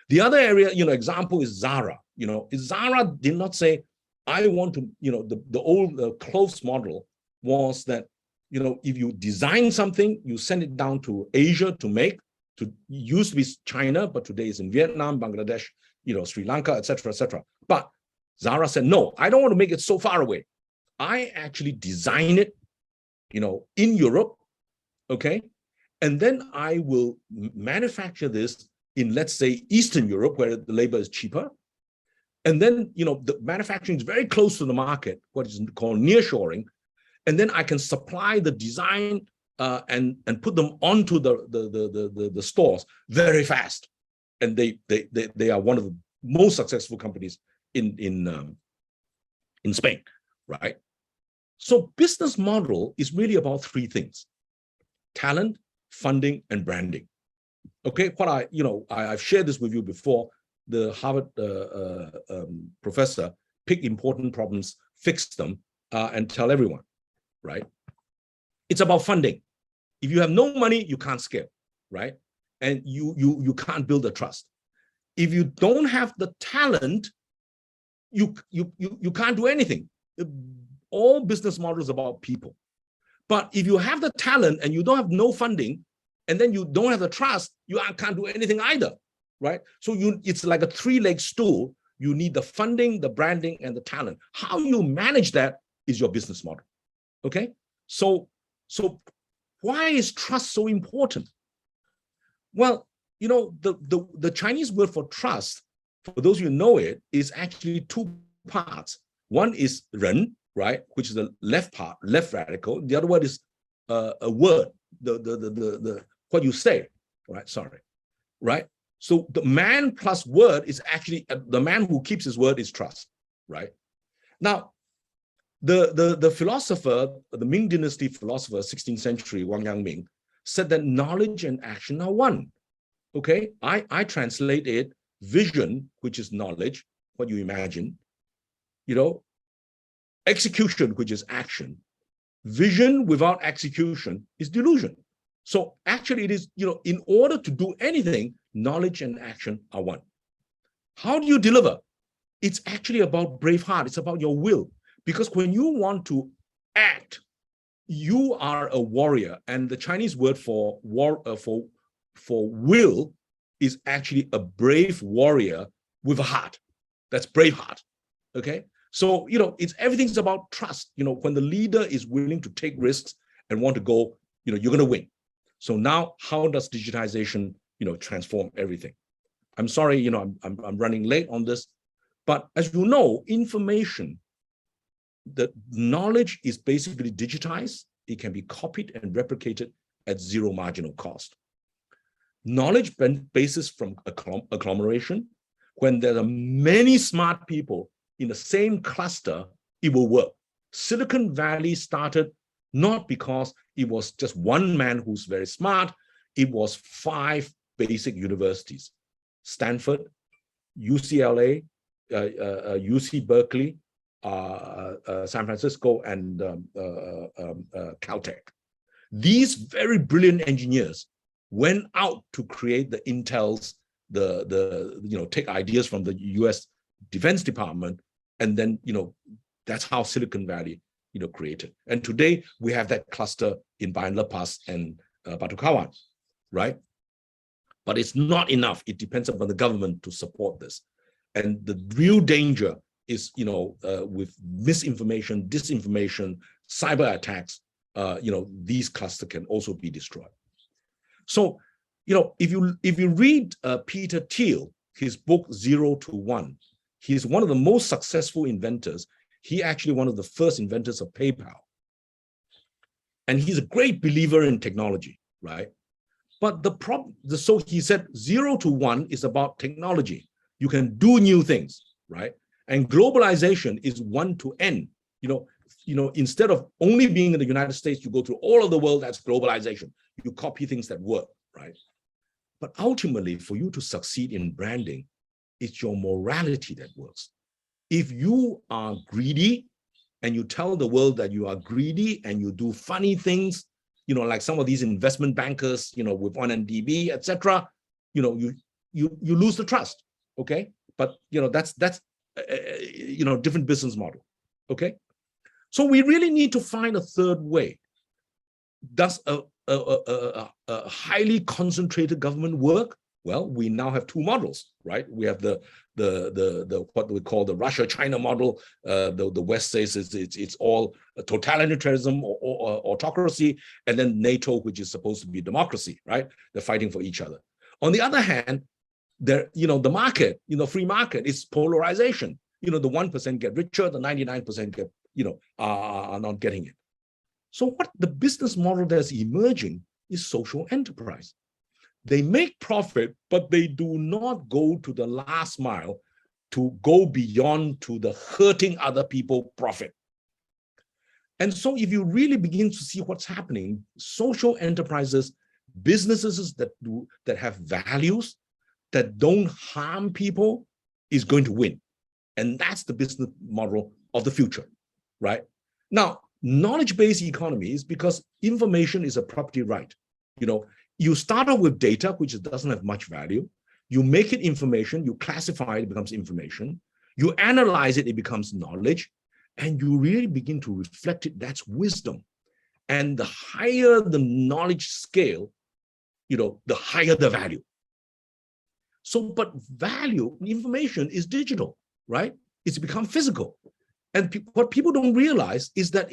The other area, example is Zara. Zara did not say, I want to, the old clothes model was that, if you design something, you send it down to Asia to make, used to be China, but today it's in Vietnam, Bangladesh, Sri Lanka, etc., etc. But Zara said, no, I don't want to make it so far away. I actually design it, in Europe, okay? And then I will manufacture this in, let's say, Eastern Europe, where the labor is cheaper. And then, the manufacturing is very close to the market, what is called nearshoring. And then I can supply the design and put them onto the stores very fast. And they are one of the most successful companies in Spain, right? So business model is really about three things: talent, funding, and branding. Okay, I've shared this with you before. The Harvard professor pick important problems, fix them, and tell everyone, right? It's about funding. If you have no money, you can't scale, right? And you can't build a trust. If you don't have the talent, you can't do anything. All business models are about people. But if you have the talent and you don't have no funding, and then you don't have the trust, you can't do anything either, right? So it's like a three-leg stool. You need the funding, the branding, and the talent. How you manage that is your business model, okay? So why is trust so important? Well, the Chinese word for trust, for those of you who know it, is actually two parts. One is ren, right, which is the left part, left radical. The other word is a word, the what you say, right? Sorry, right? So the man plus word is actually, the man who keeps his word is trust, right? Now, the philosopher, the Ming Dynasty philosopher, 16th century, Wang Yangming, said that knowledge and action are one. Okay, I translate it, vision, which is knowledge, what you imagine, execution, which is action. Vision without execution is delusion. So actually it is, in order to do anything, knowledge and action are one. How do you deliver? It's actually about brave heart. It's about your will. Because when you want to act, you are a warrior. And the Chinese word for will is actually a brave warrior with a heart. That's brave heart. Okay. So, everything's about trust. When the leader is willing to take risks and want to go, you're going to win. So now how does digitization, transform everything? I'm sorry, I'm running late on this, but as you know, information, the knowledge is basically digitized. It can be copied and replicated at zero marginal cost. Knowledge basis from agglomeration. When there are many smart people in the same cluster, it will work. Silicon Valley started not because it was just one man who's very smart. It was 5 basic universities: Stanford, UCLA, UC Berkeley, San Francisco, and Caltech. These very brilliant engineers went out to create the Intels, take ideas from the US Defense Department, and then, that's how Silicon Valley, created. And today we have that cluster in Bayan Lepas and Batu Kawan, right? But it's not enough. It depends upon the government to support this. And the real danger is, with misinformation, disinformation, cyber attacks, these clusters can also be destroyed. So, if you read Peter Thiel, his book 0 to 1, he's one of the most successful inventors. He actually one of the first inventors of PayPal. And he's a great believer in technology, right? But the problem, so he said 0 to 1 is about technology. You can do new things, right? And globalization is 1 to N. Instead of only being in the United States, you go through all of the world. That's globalization. You copy things that work, right? But ultimately, for you to succeed in branding, it's your morality that works. If you are greedy and you tell the world that you are greedy and you do funny things, like some of these investment bankers, with 1MDB, etc., you lose the trust. Okay, but that's different business model. Okay, so we really need to find a third way. Does a highly concentrated government work? Well, we now have 2 models, right? We have the what we call the Russia-China model. The West says it's all totalitarianism or autocracy, and then NATO, which is supposed to be democracy, right? They're fighting for each other. On the other hand, the market, free market is polarization. The 1% get richer, the 99% get, are not getting it. So what the business model that's emerging is social enterprise. They make profit, but they do not go to the last mile to go beyond to the hurting other people profit. And so if you really begin to see what's happening, social enterprises, businesses that have values, that don't harm people, is going to win. And that's the business model of the future, right? Now, knowledge-based economy is because information is a property right. You start off with data, which doesn't have much value. You make it information, you classify it, it becomes information. You analyze it, it becomes knowledge. And you really begin to reflect it, that's wisdom. And the higher the knowledge scale, the higher the value. So, but value, information is digital, right? It's become physical. And what people don't realize is that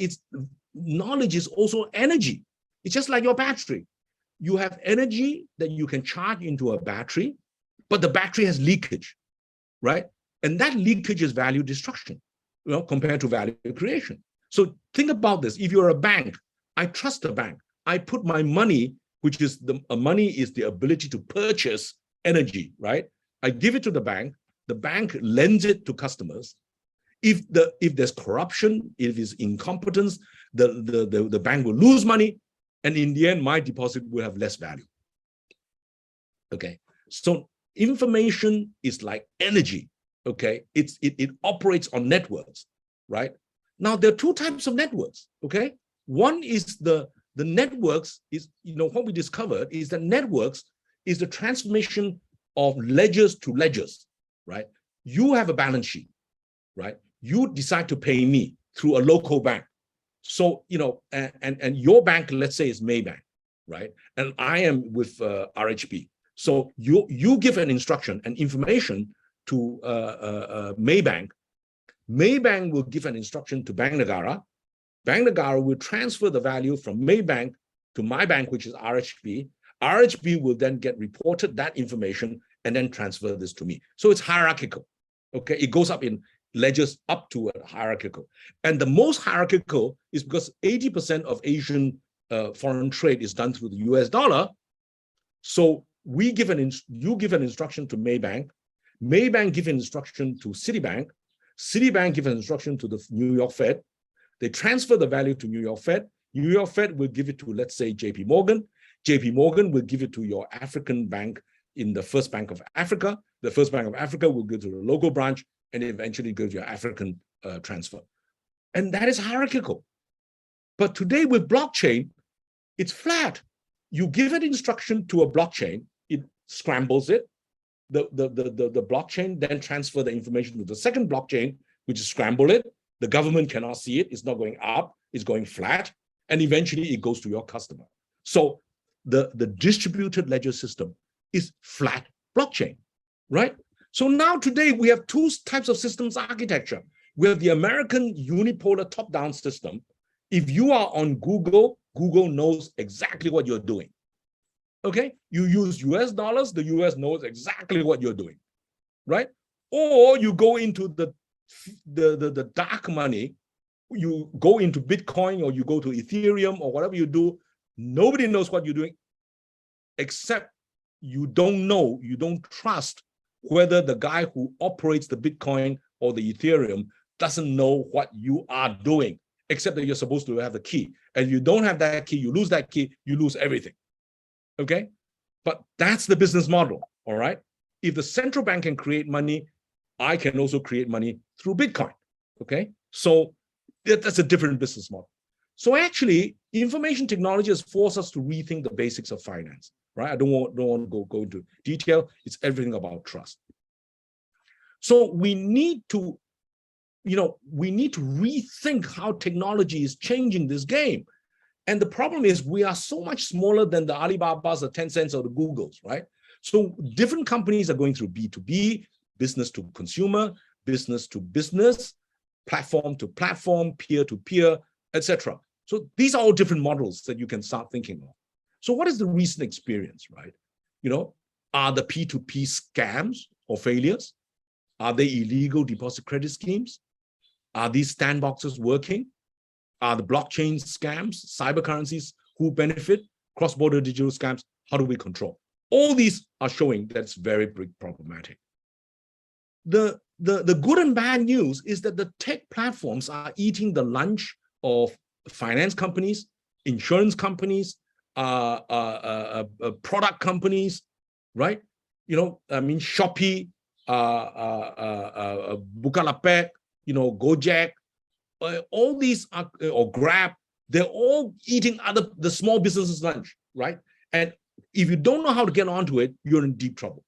knowledge is also energy. It's just like your battery. You have energy that you can charge into a battery, but the battery has leakage, right? And that leakage is value destruction, compared to value creation. So think about this. If you're a bank, I trust a bank. I put my money, which is money is the ability to purchase energy, right? I give it to the bank lends it to customers. If there's corruption, if there's incompetence, the bank will lose money, and in the end, my deposit will have less value. Okay, so information is like energy. Okay, it operates on networks, right? Now there are two types of networks. Okay, one is the networks is, what we discovered is that networks is the transformation of ledgers to ledgers, right? You have a balance sheet, right? You decide to pay me through a local bank. So, and your bank, let's say, is Maybank, right? And I am with RHB. So you give an instruction and information to Maybank. Maybank will give an instruction to Bank Negara. Bank Negara will transfer the value from Maybank to my bank, which is RHB. RHB will then get reported that information and then transfer this to me. So it's hierarchical. Okay, it goes up in ledgers up to a hierarchical. And the most hierarchical is because 80% of Asian foreign trade is done through the US dollar. So you give an instruction to Maybank. Maybank give an instruction to Citibank. Citibank give an instruction to the New York Fed. They transfer the value to New York Fed. New York Fed will give it to, let's say, JP Morgan. JP Morgan will give it to your African bank in the First Bank of Africa. The First Bank of Africa will go to the local branch and eventually go to your African transfer. And that is hierarchical. But today with blockchain, it's flat. You give an instruction to a blockchain, it scrambles it. The blockchain then transfer the information to the second blockchain, which is scramble it. The government cannot see it. It's not going up. It's going flat. And eventually it goes to your customer. So the distributed ledger system is flat blockchain, right? So now today we have two types of systems architecture. We have the American unipolar top-down system. If you are on Google, Google knows exactly what you're doing. Okay, you use US dollars, the US knows exactly what you're doing, right? Or you go into the dark money, you go into Bitcoin or you go to Ethereum or whatever you do, nobody knows what you're doing, except you don't trust whether the guy who operates the Bitcoin or the Ethereum doesn't know what you are doing, except that you're supposed to have the key. And you don't have that key, you lose that key, you lose everything. Okay, but that's the business model, all right? If the central bank can create money, I can also create money through Bitcoin, okay? So that's a different business model. So actually, information technology has forced us to rethink the basics of finance, right? I don't want to go into detail. It's everything about trust. So we need to, rethink how technology is changing this game. And the problem is we are so much smaller than the Alibabas, the Tencents, or the Googles, right? So different companies are going through B2B, business to consumer, business to business, platform to platform, peer to peer, etc. So these are all different models that you can start thinking of. So what is the recent experience, right? Are the P2P scams or failures? Are they illegal deposit credit schemes? Are these sandboxes working? Are the blockchain scams, cyber currencies, who benefit, cross-border digital scams, how do we control? All these are showing that it's very big problematic. The good and bad news is that the tech platforms are eating the lunch of finance companies, insurance companies, product companies, right? Shopee, Bukalapak, Gojek, all these are, or Grab, they're all eating the small businesses' lunch, right? And if you don't know how to get onto it, you're in deep trouble.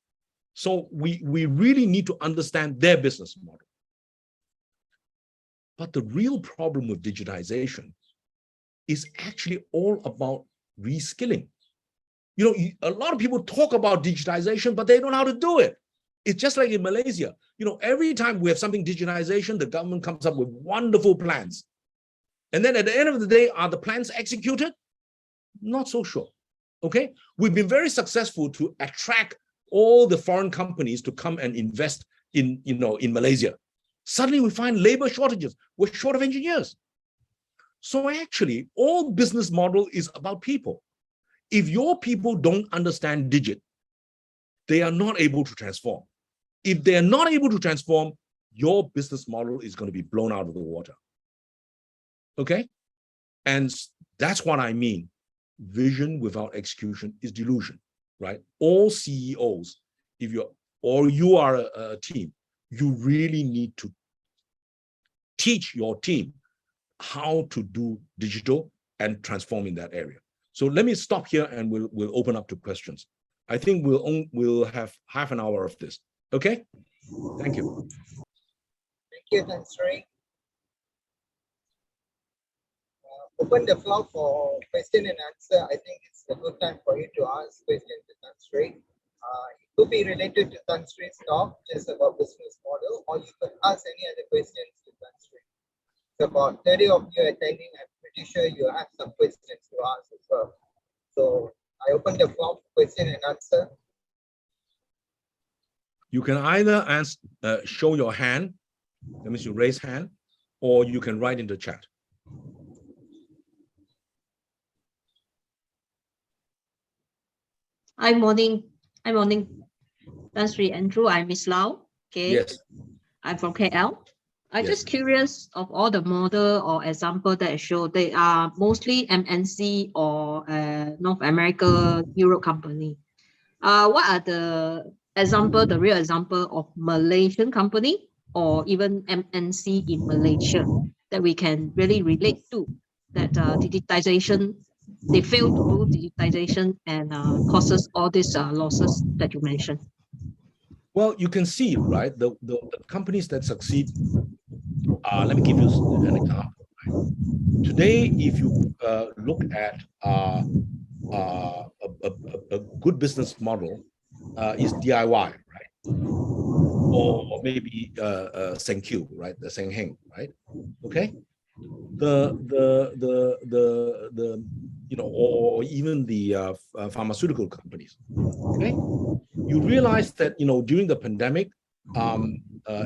So we really need to understand their business model. But the real problem with digitization is actually all about reskilling. A lot of people talk about digitization, but they don't know how to do it. It's just like in Malaysia. Every time we have something digitization, the government comes up with wonderful plans. And then at the end of the day, are the plans executed? Not so sure. Okay? We've been very successful to attract all the foreign companies to come and invest in Malaysia. Suddenly we find labor shortages. We're short of engineers. So actually, all business model is about people. If your people don't understand digit, they are not able to transform. If they are not able to transform, your business model is going to be blown out of the water. Okay? And that's what I mean. Vision without execution is delusion, right? All CEOs, if you are a team, you really need to teach your team how to do digital and transform in that area. So let me stop here and we'll open up to questions. I think we'll have half an hour of this. Okay? Thank you. Thank you, Sri. Open the floor for question and answer. I think it's a good time for you to ask questions to Sri. It could be related to Sri's talk, just about business model, or you could ask any other questions to Sri. It's about 30 of you attending. I'm pretty sure you have some questions to ask as well. So I open the floor for question and answer. You can either show your hand, that means you raise hand, or you can write in the chat. Hi, morning. Sri Andrew. I'm Miss Lau. Okay. Yes. I'm from KL. I'm Yes. just curious of all the model or example that I showed. They are mostly MNC or North America, Europe company. What are the real example of Malaysian company or even MNC in Malaysia that we can really relate to, that digitization, they fail to do digitization and causes all these losses that you mentioned? Well, you can see, right, the companies that succeed. Let me give you an example. Right? Today, if you look at a good business model, is DIY, right? Or maybe Sengq, right? The Sengheng, right? Okay. Or even the pharmaceutical companies. Okay. You realize that during the pandemic,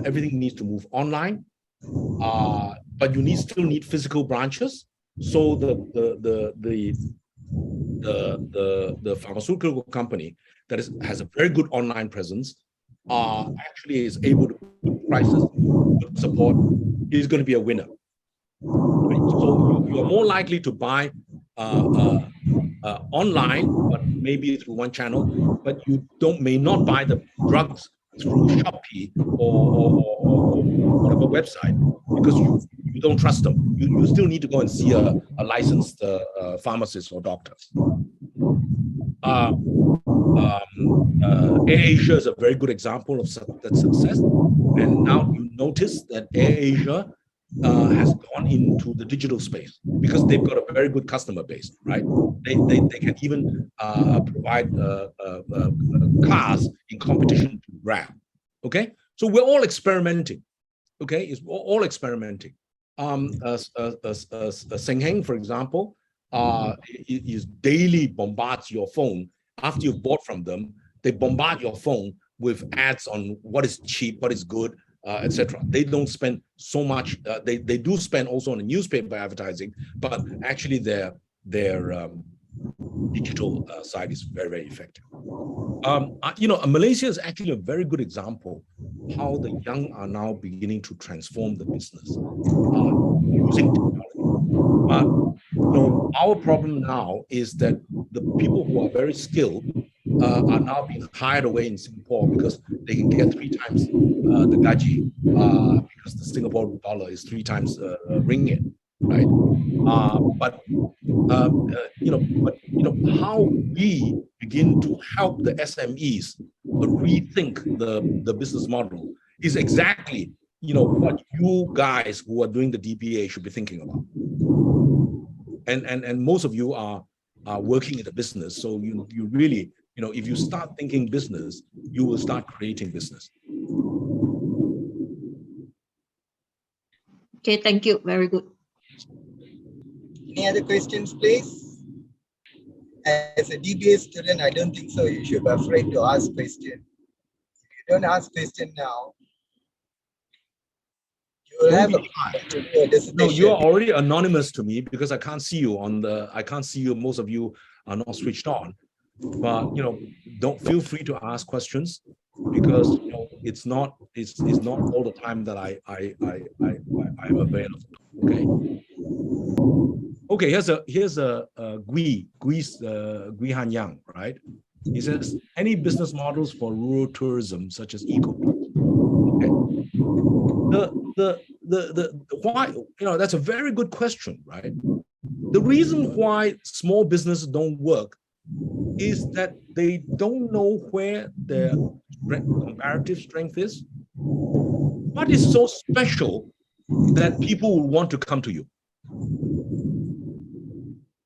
everything needs to move online, but you still need physical branches. So the pharmaceutical company that has a very good online presence actually is able to put prices, good support, is going to be a winner. Right? So you're more likely to buy online, but maybe through one channel, but you may not buy the drugs through Shopee or whatever website because you don't trust them. You still need to go and see a licensed pharmacist or doctor. AirAsia is a very good example of that success. And now you notice that AirAsia has gone into the digital space because they've got a very good customer base, right? They can even provide cars in competition to Grab. Okay, so we're all experimenting. Okay, it's all experimenting. Sengheng, for example, is daily bombards your phone after you've bought from them. They bombard your phone with ads on what is cheap, what is good, etc. They don't spend so much. They do spend also on the newspaper advertising, but actually their digital side is very, very effective. Malaysia is actually a very good example how the young are now beginning to transform the business using technology. But our problem now is that the people who are very skilled are now being hired away in Singapore because they can get 3 times the gaji because the Singapore dollar is 3 times ringgit, right? How we begin to help the SMEs rethink the business model is exactly what you guys who are doing the DBA should be thinking about. And most of you are working in the business, so you really, if you start thinking business, you will start creating business. Okay, thank you. Very good. Any other questions, please? As a DBA student, I don't think so. You should be afraid to ask questions. If you don't ask questions now, you will have a dissertation. No, you are already anonymous to me because I can't see you most of you are not switched on. but don't feel free to ask questions, because it's not all the time that I'm available. Okay, here's a Gui Han Yang, right? He says, any business models for rural tourism such as eco. Okay. The why, that's a very good question, right? The reason why small businesses don't work is that they don't know where their comparative strength is. What is so special that people will want to come to you?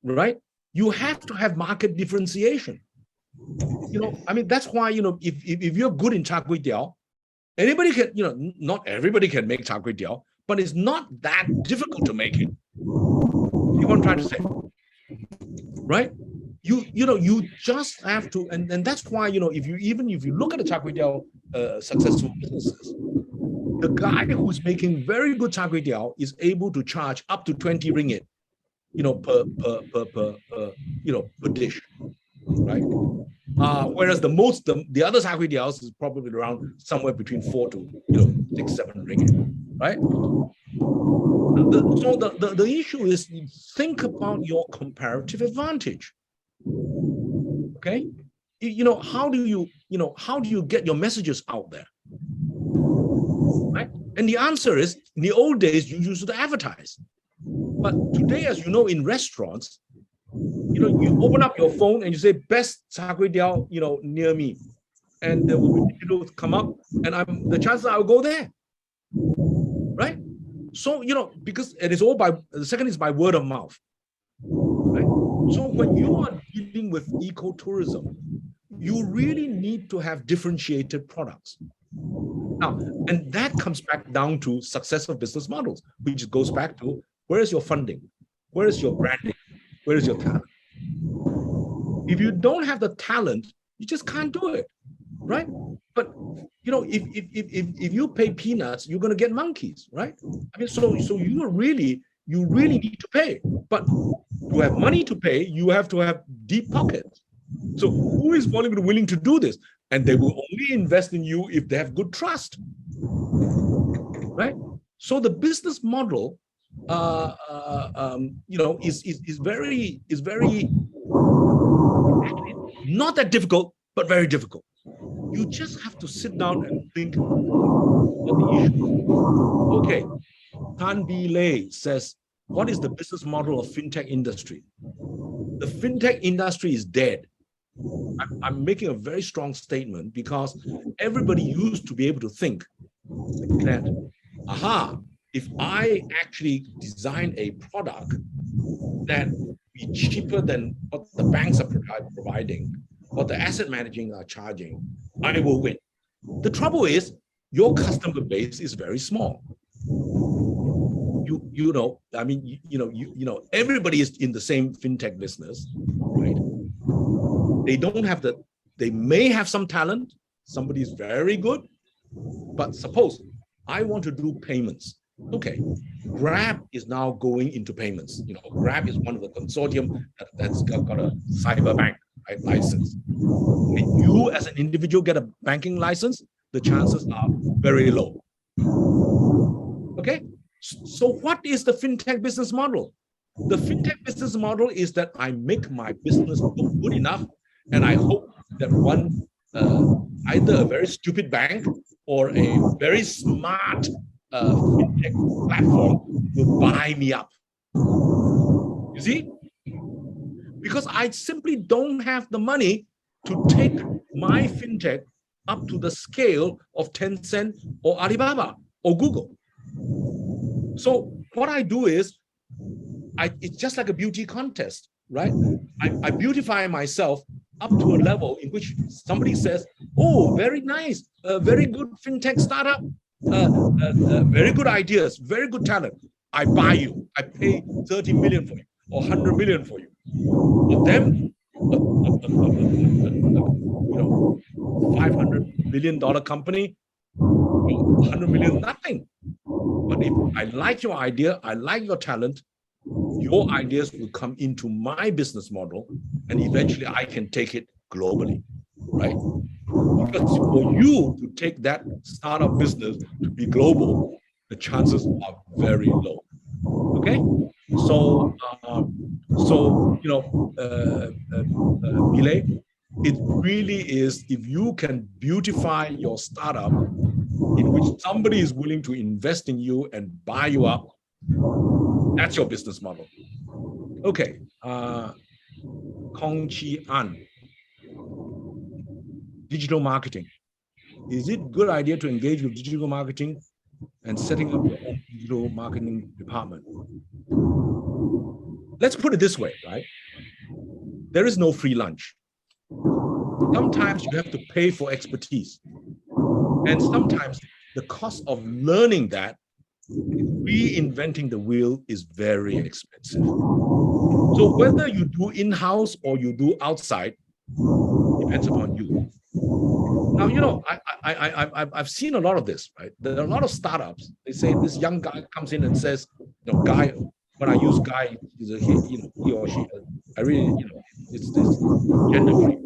Right? You have to have market differentiation. I mean, that's why, if you're good in char kway teow, anybody can, not everybody can make char kway teow, but it's not that difficult to make it. You know what I'm trying to say? Right? You just have to, and that's why, if you look at the char kway teow successful businesses, the guy who's making very good char kway teow is able to charge up to 20 ringgit, per dish, right? Whereas the other char kway teows is probably around somewhere between 4 to 6, 7 ringgit, right? So the issue is, think about your comparative advantage. Okay, how do you get your messages out there, right? And the answer is, in the old days you used to advertise, but today, as you know, in restaurants, you open up your phone and you say best char kway teow, near me, and there will be come up, and the chances I'll go there, right? So because it is all the second is by word of mouth, right? So when you are dealing with ecotourism, you really need to have differentiated products. Now, and that comes back down to success of business models, which goes back to, where is your funding? Where is your branding? Where is your talent? If you don't have the talent, you just can't do it, right? But if you pay peanuts, you're going to get monkeys, right? I mean, so you really need to pay. But to have money to pay, you have to have deep pockets. So who is willing to do this? And they will only invest in you if they have good trust, right? So the business model, is very not that difficult, but very difficult. You just have to sit down and think of the issue. Okay, Tan B. Lei says, what is the business model of fintech industry? The fintech industry is dead. I'm making a very strong statement, because everybody used to be able to think that, if I actually design a product that be cheaper than what the banks are providing, what the asset managing are charging, I will win. The trouble is, your customer base is very small. Everybody is in the same fintech business, right? They may have some talent, somebody is very good, but suppose I want to do payments. Okay, Grab is now going into payments. Grab is one of the consortium that's got a cyber bank license. When you as an individual get a banking license, the chances are very low. Okay, so what is the fintech business model? The fintech business model is that I make my business good enough, and I hope that one, either a very stupid bank or a very smart fintech platform will buy me up. You see? Because I simply don't have the money to take my fintech up to the scale of Tencent or Alibaba or Google. So what I do is, it's just like a beauty contest, right? I beautify myself up to a level in which somebody says, oh, very nice, very good fintech startup, very good ideas, very good talent. I buy you. I pay 30 million for you or 100 million for you. But them, $500 million company, 100 million, nothing. But if I like your idea, I like your talent, your ideas will come into my business model, and eventually I can take it globally, right? Because for you to take that startup business to be global, the chances are very low. Okay, so Milay, it really is, if you can beautify your startup in which somebody is willing to invest in you and buy you up, that's your business model. Okay, Kong Chi An, digital marketing. Is it a good idea to engage with digital marketing and setting up your own digital marketing department? Let's put it this way, right? There is no free lunch. Sometimes you have to pay for expertise. And sometimes the cost of learning that, reinventing the wheel, is very expensive. So whether you do in-house or you do outside, depends upon you. Now, you know, I've seen a lot of this, right? There are a lot of startups. They say this young guy comes in and says, you know, guy, when I use guy, is a he, you know, he or she. I really, you know, it's this gender free.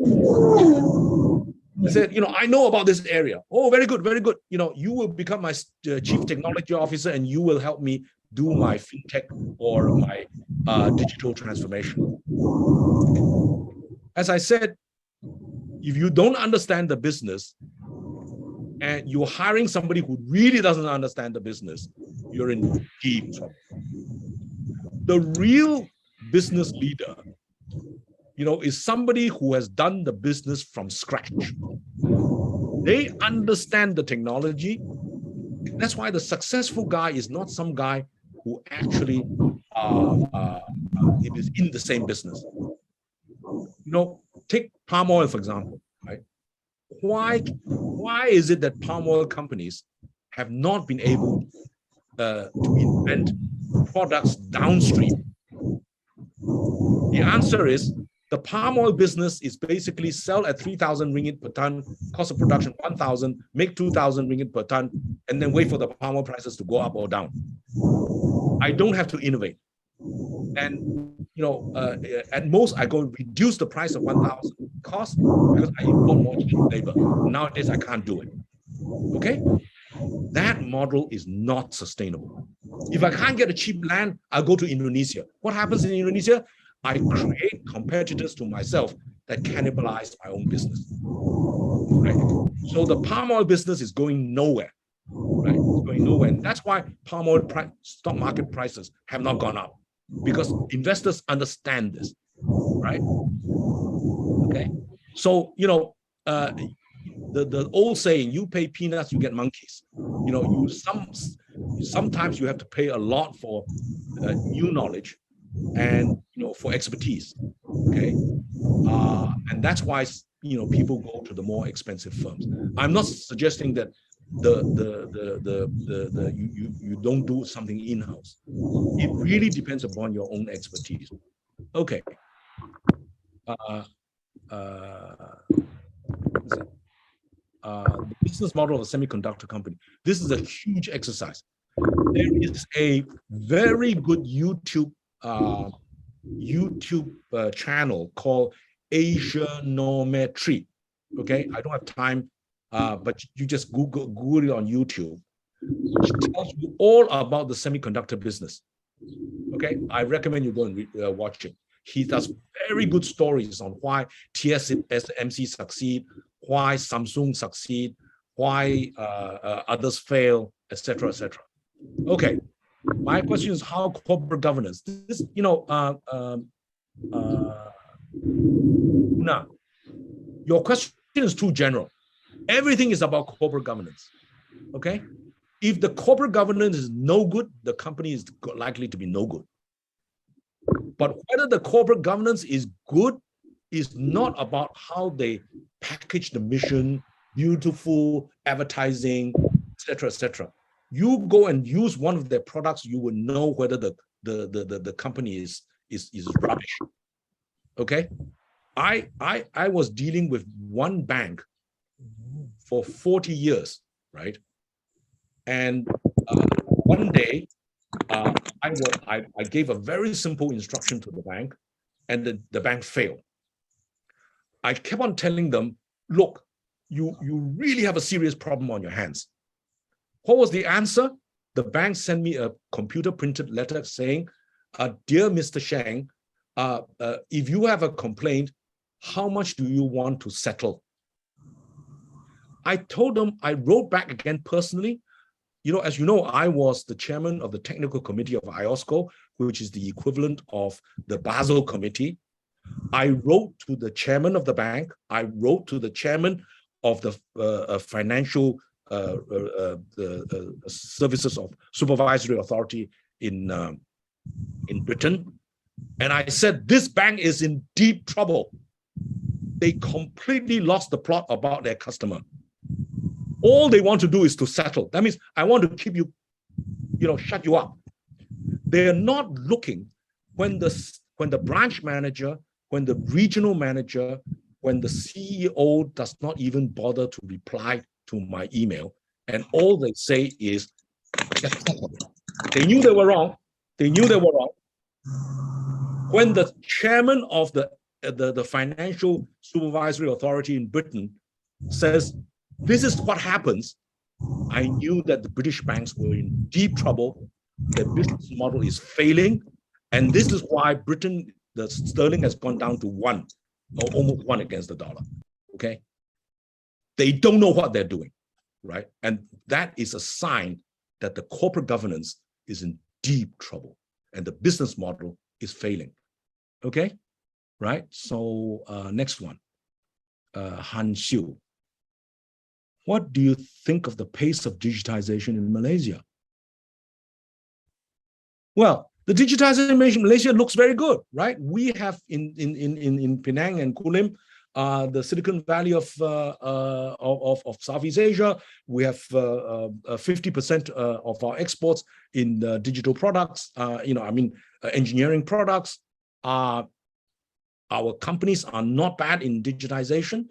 They said, you know, I know about this area. Oh, very good, very good. You know, you will become my chief technology officer, and you will help me do my fintech or my digital transformation. As I said, if you don't understand the business and you're hiring somebody who really doesn't understand the business, you're in deep trouble. The real business leader, you know, is somebody who has done the business from scratch. They understand the technology. That's why the successful guy is not some guy who actually is in the same business. You know, take palm oil, for example, right? Why is it that palm oil companies have not been able to invent products downstream? The answer is the palm oil business is basically sell at 3,000 ringgit per ton, cost of production 1,000, make 2,000 ringgit per ton, and then wait for the palm oil prices to go up or down. I don't have to innovate. And you know, at most I go reduce the price of 1,000 cost because I import more cheap labor. Nowadays I can't do it. Okay, that model is not sustainable. If I can't get a cheap land, I'll go to Indonesia. What happens in Indonesia? I create competitors to myself that cannibalize my own business. Right? So the palm oil business is going nowhere. Right? It's going nowhere. And that's why palm oil stock market prices have not gone up, because investors understand this. Right? Okay. So, you know, the old saying, you pay peanuts, you get monkeys. You know, sometimes you have to pay a lot for new knowledge and, you know, for expertise. Okay. And that's why, you know, people go to the more expensive firms. I'm not suggesting that you don't do something in-house. It really depends upon your own expertise. Okay. The business model of a semiconductor company. This is a huge exercise. There is a very good YouTube channel called Asianometry. Okay, I don't have time, but you just Google it on YouTube, which tells you all about the semiconductor business. Okay, I recommend you go and watch it. He does very good stories on why TSMC succeed, why Samsung succeed, why others fail, etc., etc. Okay, my question is how corporate governance. This, you know, now your question is too general. Everything is about corporate governance. Okay, if the corporate governance is no good, the company is likely to be no good. But whether the corporate governance is good is not about how they package the mission, beautiful advertising, etc., etc. You go and use one of their products, you will know whether the company is rubbish. Okay, I was dealing with one bank for 40 years, right? And one day, I gave a very simple instruction to the bank, and the bank failed. I kept on telling them, look, you really have a serious problem on your hands. What was the answer? The bank sent me a computer printed letter saying, dear Mr. Sheng, if you have a complaint, how much do you want to settle? I told them, I wrote back again personally. As you know, I was the chairman of the technical committee of IOSCO, which is the equivalent of the Basel committee. I wrote to the chairman of the bank. I wrote to the chairman of the financial services of supervisory authority in Britain. And I said, this bank is in deep trouble. They completely lost the plot about their customer. All they want to do is to settle. That means I want to keep you, shut you up. They're not looking when the branch manager, when the regional manager, when the CEO does not even bother to reply to my email, and all they say is, they knew they were wrong. They knew they were wrong. When the chairman of the financial supervisory authority in Britain says, this is what happens, I knew that the British banks were in deep trouble. Their business model is failing. And this is why Britain, the sterling has gone down to 1 or almost 1 against the dollar. Okay. They don't know what they're doing, right? And that is a sign that the corporate governance is in deep trouble and the business model is failing. Okay, right? So next one, Han Xiu. What do you think of the pace of digitization in Malaysia? Well, the digitization in Malaysia looks very good, right? We have in Penang and Kulim, the Silicon Valley of Southeast Asia. We have 50% of our exports in digital products. Engineering products. Our companies are not bad in digitization,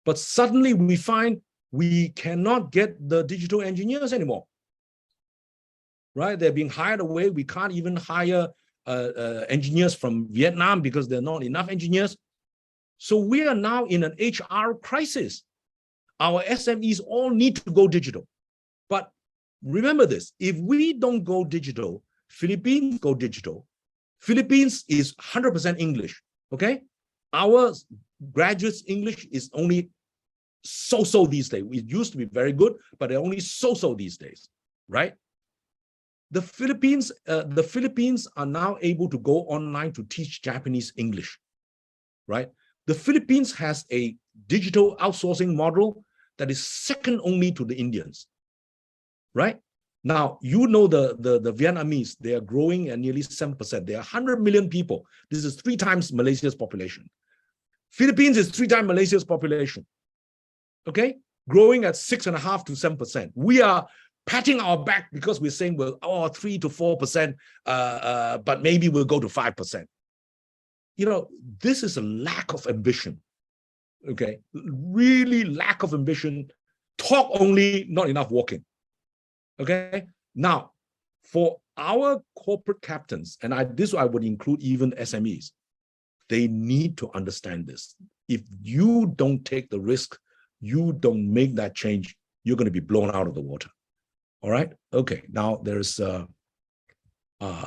but suddenly we find we cannot get the digital engineers anymore. Right? They're being hired away. We can't even hire engineers from Vietnam because there are not enough engineers. So we are now in an HR crisis. Our SMEs all need to go digital. But remember this, if we don't go digital, Philippines go digital. Philippines is 100% English, okay? Our graduates' English is only so-so these days. It used to be very good, but they're only so-so these days, right? The Philippines are now able to go online to teach Japanese English, right? The Philippines has a digital outsourcing model that is second only to the Indians, right? Now, you know the Vietnamese, they are growing at nearly 7%. They are 100 million people. This is 3 times Malaysia's population. Philippines is 3 times Malaysia's population, okay? Growing at 6.5 to 7%. We are patting our back because we're saying, well, 3 to 4%, but maybe we'll go to 5%. This is a lack of ambition, okay? Really lack of ambition. Talk only, not enough walking. Okay, now for our corporate captains, and this I would include even SMEs, they need to understand this. If you don't take the risk, you don't make that change, you're going to be blown out of the water. All right. Okay. Now there's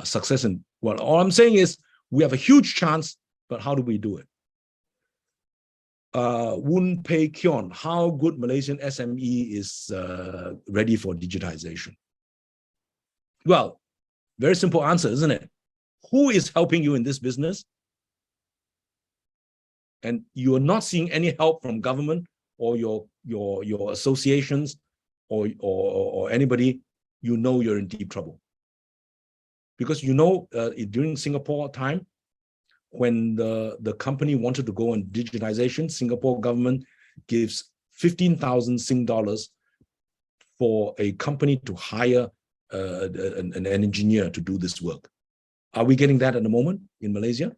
success in, well, all I'm saying is we have a huge chance, but how do we do it? Woon Pei Kyon, how good Malaysian SME is ready for digitization? Well, very simple answer, isn't it? Who is helping you in this business? And you are not seeing any help from government or your associations or anybody, you're in deep trouble. Because during Singapore time, when the company wanted to go on digitization, Singapore government gives 15,000 Sing dollars for a company to hire an engineer to do this work. Are we getting that at the moment in Malaysia?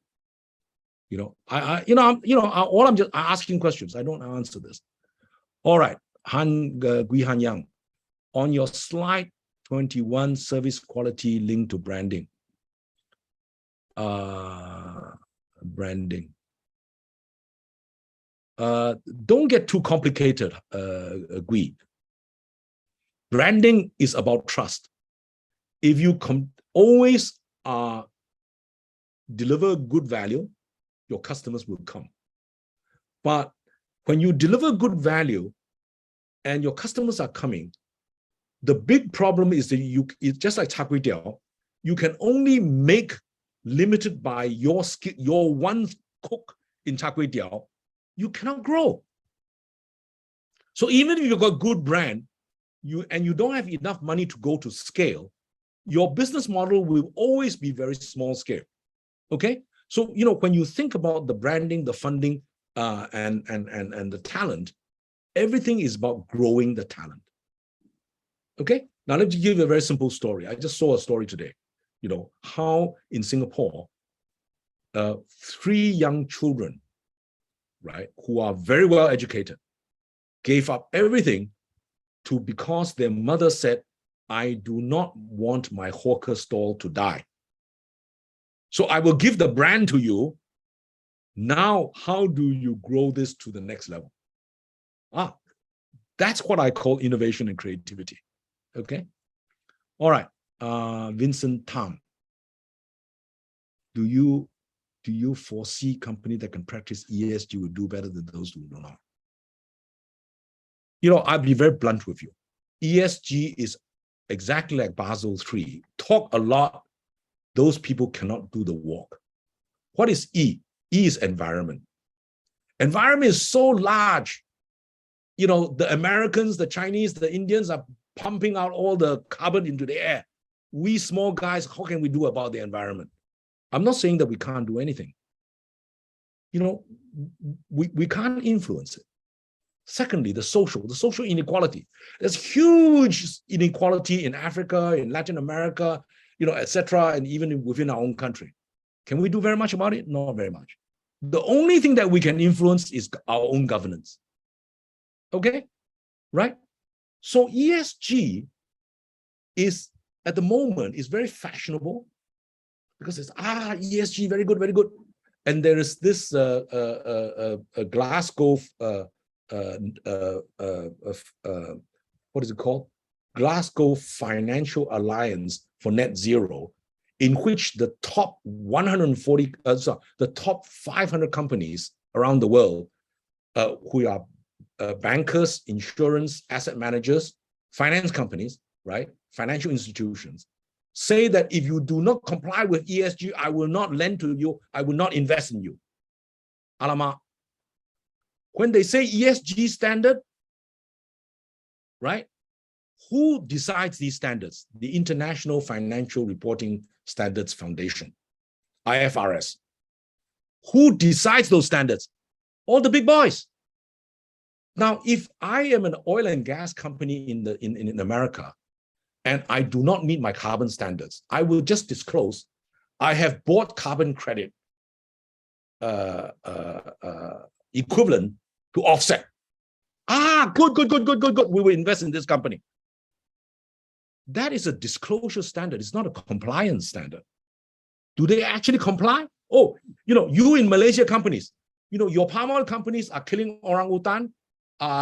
All I'm just asking questions. I don't answer this. All right, Gui Han Yang, on your slide 21, service quality linked to branding. Branding. don't get too complicated, Gui. Branding is about trust. If you always deliver good value, your customers will come. But when you deliver good value and your customers are coming, the big problem is that it's just like char kway teow, you can only make limited by your skill, your one cook in char kway teow, you cannot grow. So even if you've got good brand, you don't have enough money to go to scale, your business model will always be very small scale. Okay, so when you think about the branding, the funding, and the talent, everything is about growing the talent. Okay, now let me give you a very simple story. I just saw a story today. How in Singapore, 3 young children, right, who are very well educated, gave up everything because their mother said, I do not want my hawker stall to die. So I will give the brand to you. Now, how do you grow this to the next level? That's what I call innovation and creativity. Okay. All right. Vincent Tam. Do you foresee company that can practice ESG will do better than those who do not? I'll be very blunt with you. ESG is exactly like Basel III. Talk a lot, those people cannot do the walk. What is E? E is environment. Environment is so large. The Americans, the Chinese, the Indians are pumping out all the carbon into the air. We small guys, how can we do about the environment? I'm not saying that we can't do anything. We can't influence it. Secondly, the social inequality. There's huge inequality in Africa, in Latin America, etc., and even within our own country. Can we do very much about it? Not very much. The only thing that we can influence is our own governance. Okay, right? So ESG is, at the moment, is very fashionable because it's ESG, very good, very good. And there is this Glasgow, what is it called? Glasgow Financial Alliance for Net Zero, in which the top 140, the top 500 companies around the world, who are bankers, insurance, asset managers, finance companies, right? Financial institutions, say that if you do not comply with ESG, I will not lend to you, I will not invest in you. Alamak. When they say ESG standard, right? Who decides these standards? The International Financial Reporting Standards Foundation, IFRS. Who decides those standards? All the big boys. Now, if I am an oil and gas company in America, and I do not meet my carbon standards, I will just disclose, I have bought carbon credit equivalent to offset. Good. We will invest in this company. That is a disclosure standard. It's not a compliance standard. Do they actually comply? Oh, you in Malaysia companies, your palm oil companies are killing orangutan.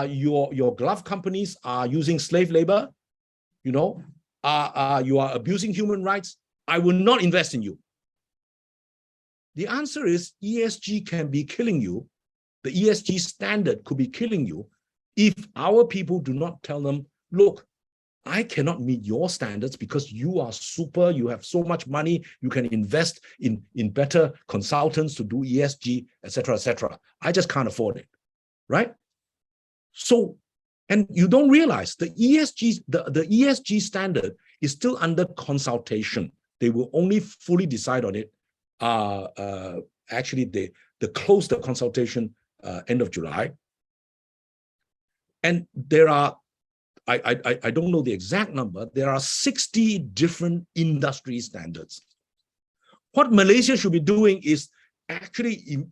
Your glove companies are using slave labor. You are abusing human rights. I will not invest in you. The answer is ESG can be killing you. The ESG standard could be killing you if our people do not tell them, look, I cannot meet your standards because you are super, you have so much money, you can invest in better consultants to do ESG, etc., etc. I just can't afford it, right? So, and you don't realize the ESG standard is still under consultation. They will only fully decide on it. Actually, they close the consultation end of July. And there are, I don't know the exact number, there are 60 different industry standards. What Malaysia should be doing is actually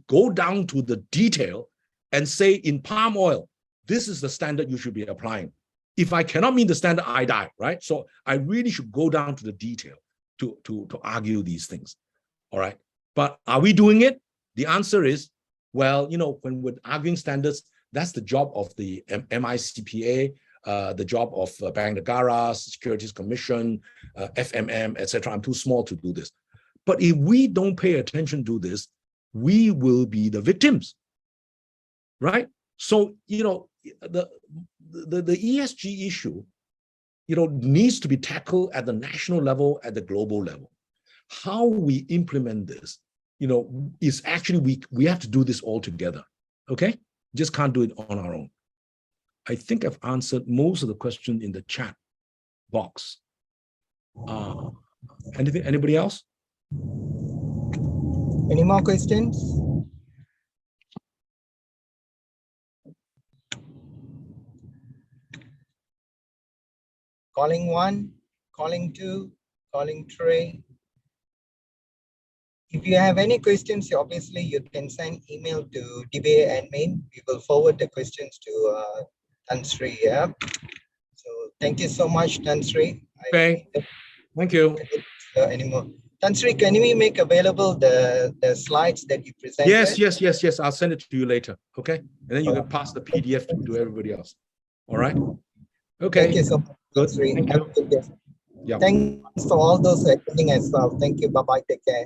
go down to the detail and say, in palm oil, this is the standard you should be applying. If I cannot meet the standard, I die, right? So I really should go down to the detail to argue these things, all right? But are we doing it? The answer is Well, when we're arguing standards, that's the job of the MICPA, the job of Bank Negara, Securities Commission, FMM, etc. I'm too small to do this. But if we don't pay attention to this, we will be the victims, right? So, the ESG issue, needs to be tackled at the national level, at the global level. How we implement this, is actually, we have to do this all together, okay? Just can't do it on our own. I think I've answered most of the questions in the chat box. Anybody else? Any more questions? Calling 1, calling 2, calling 3. If you have any questions, obviously you can send email to DBA admin. We will forward the questions to Tan Sri. Yeah. So thank you so much, Tan Sri. Okay. Thank you. Anymore. Tan Sri, can we make available the slides that you presented? Yes. I'll send it to you later. Okay. And then you can pass the PDF to everybody else. All right. Okay. Thank you so much, Tan Sri. Thank Have a good day. Yeah. Thanks for all those attending as well. Thank you. Bye-bye. Take care.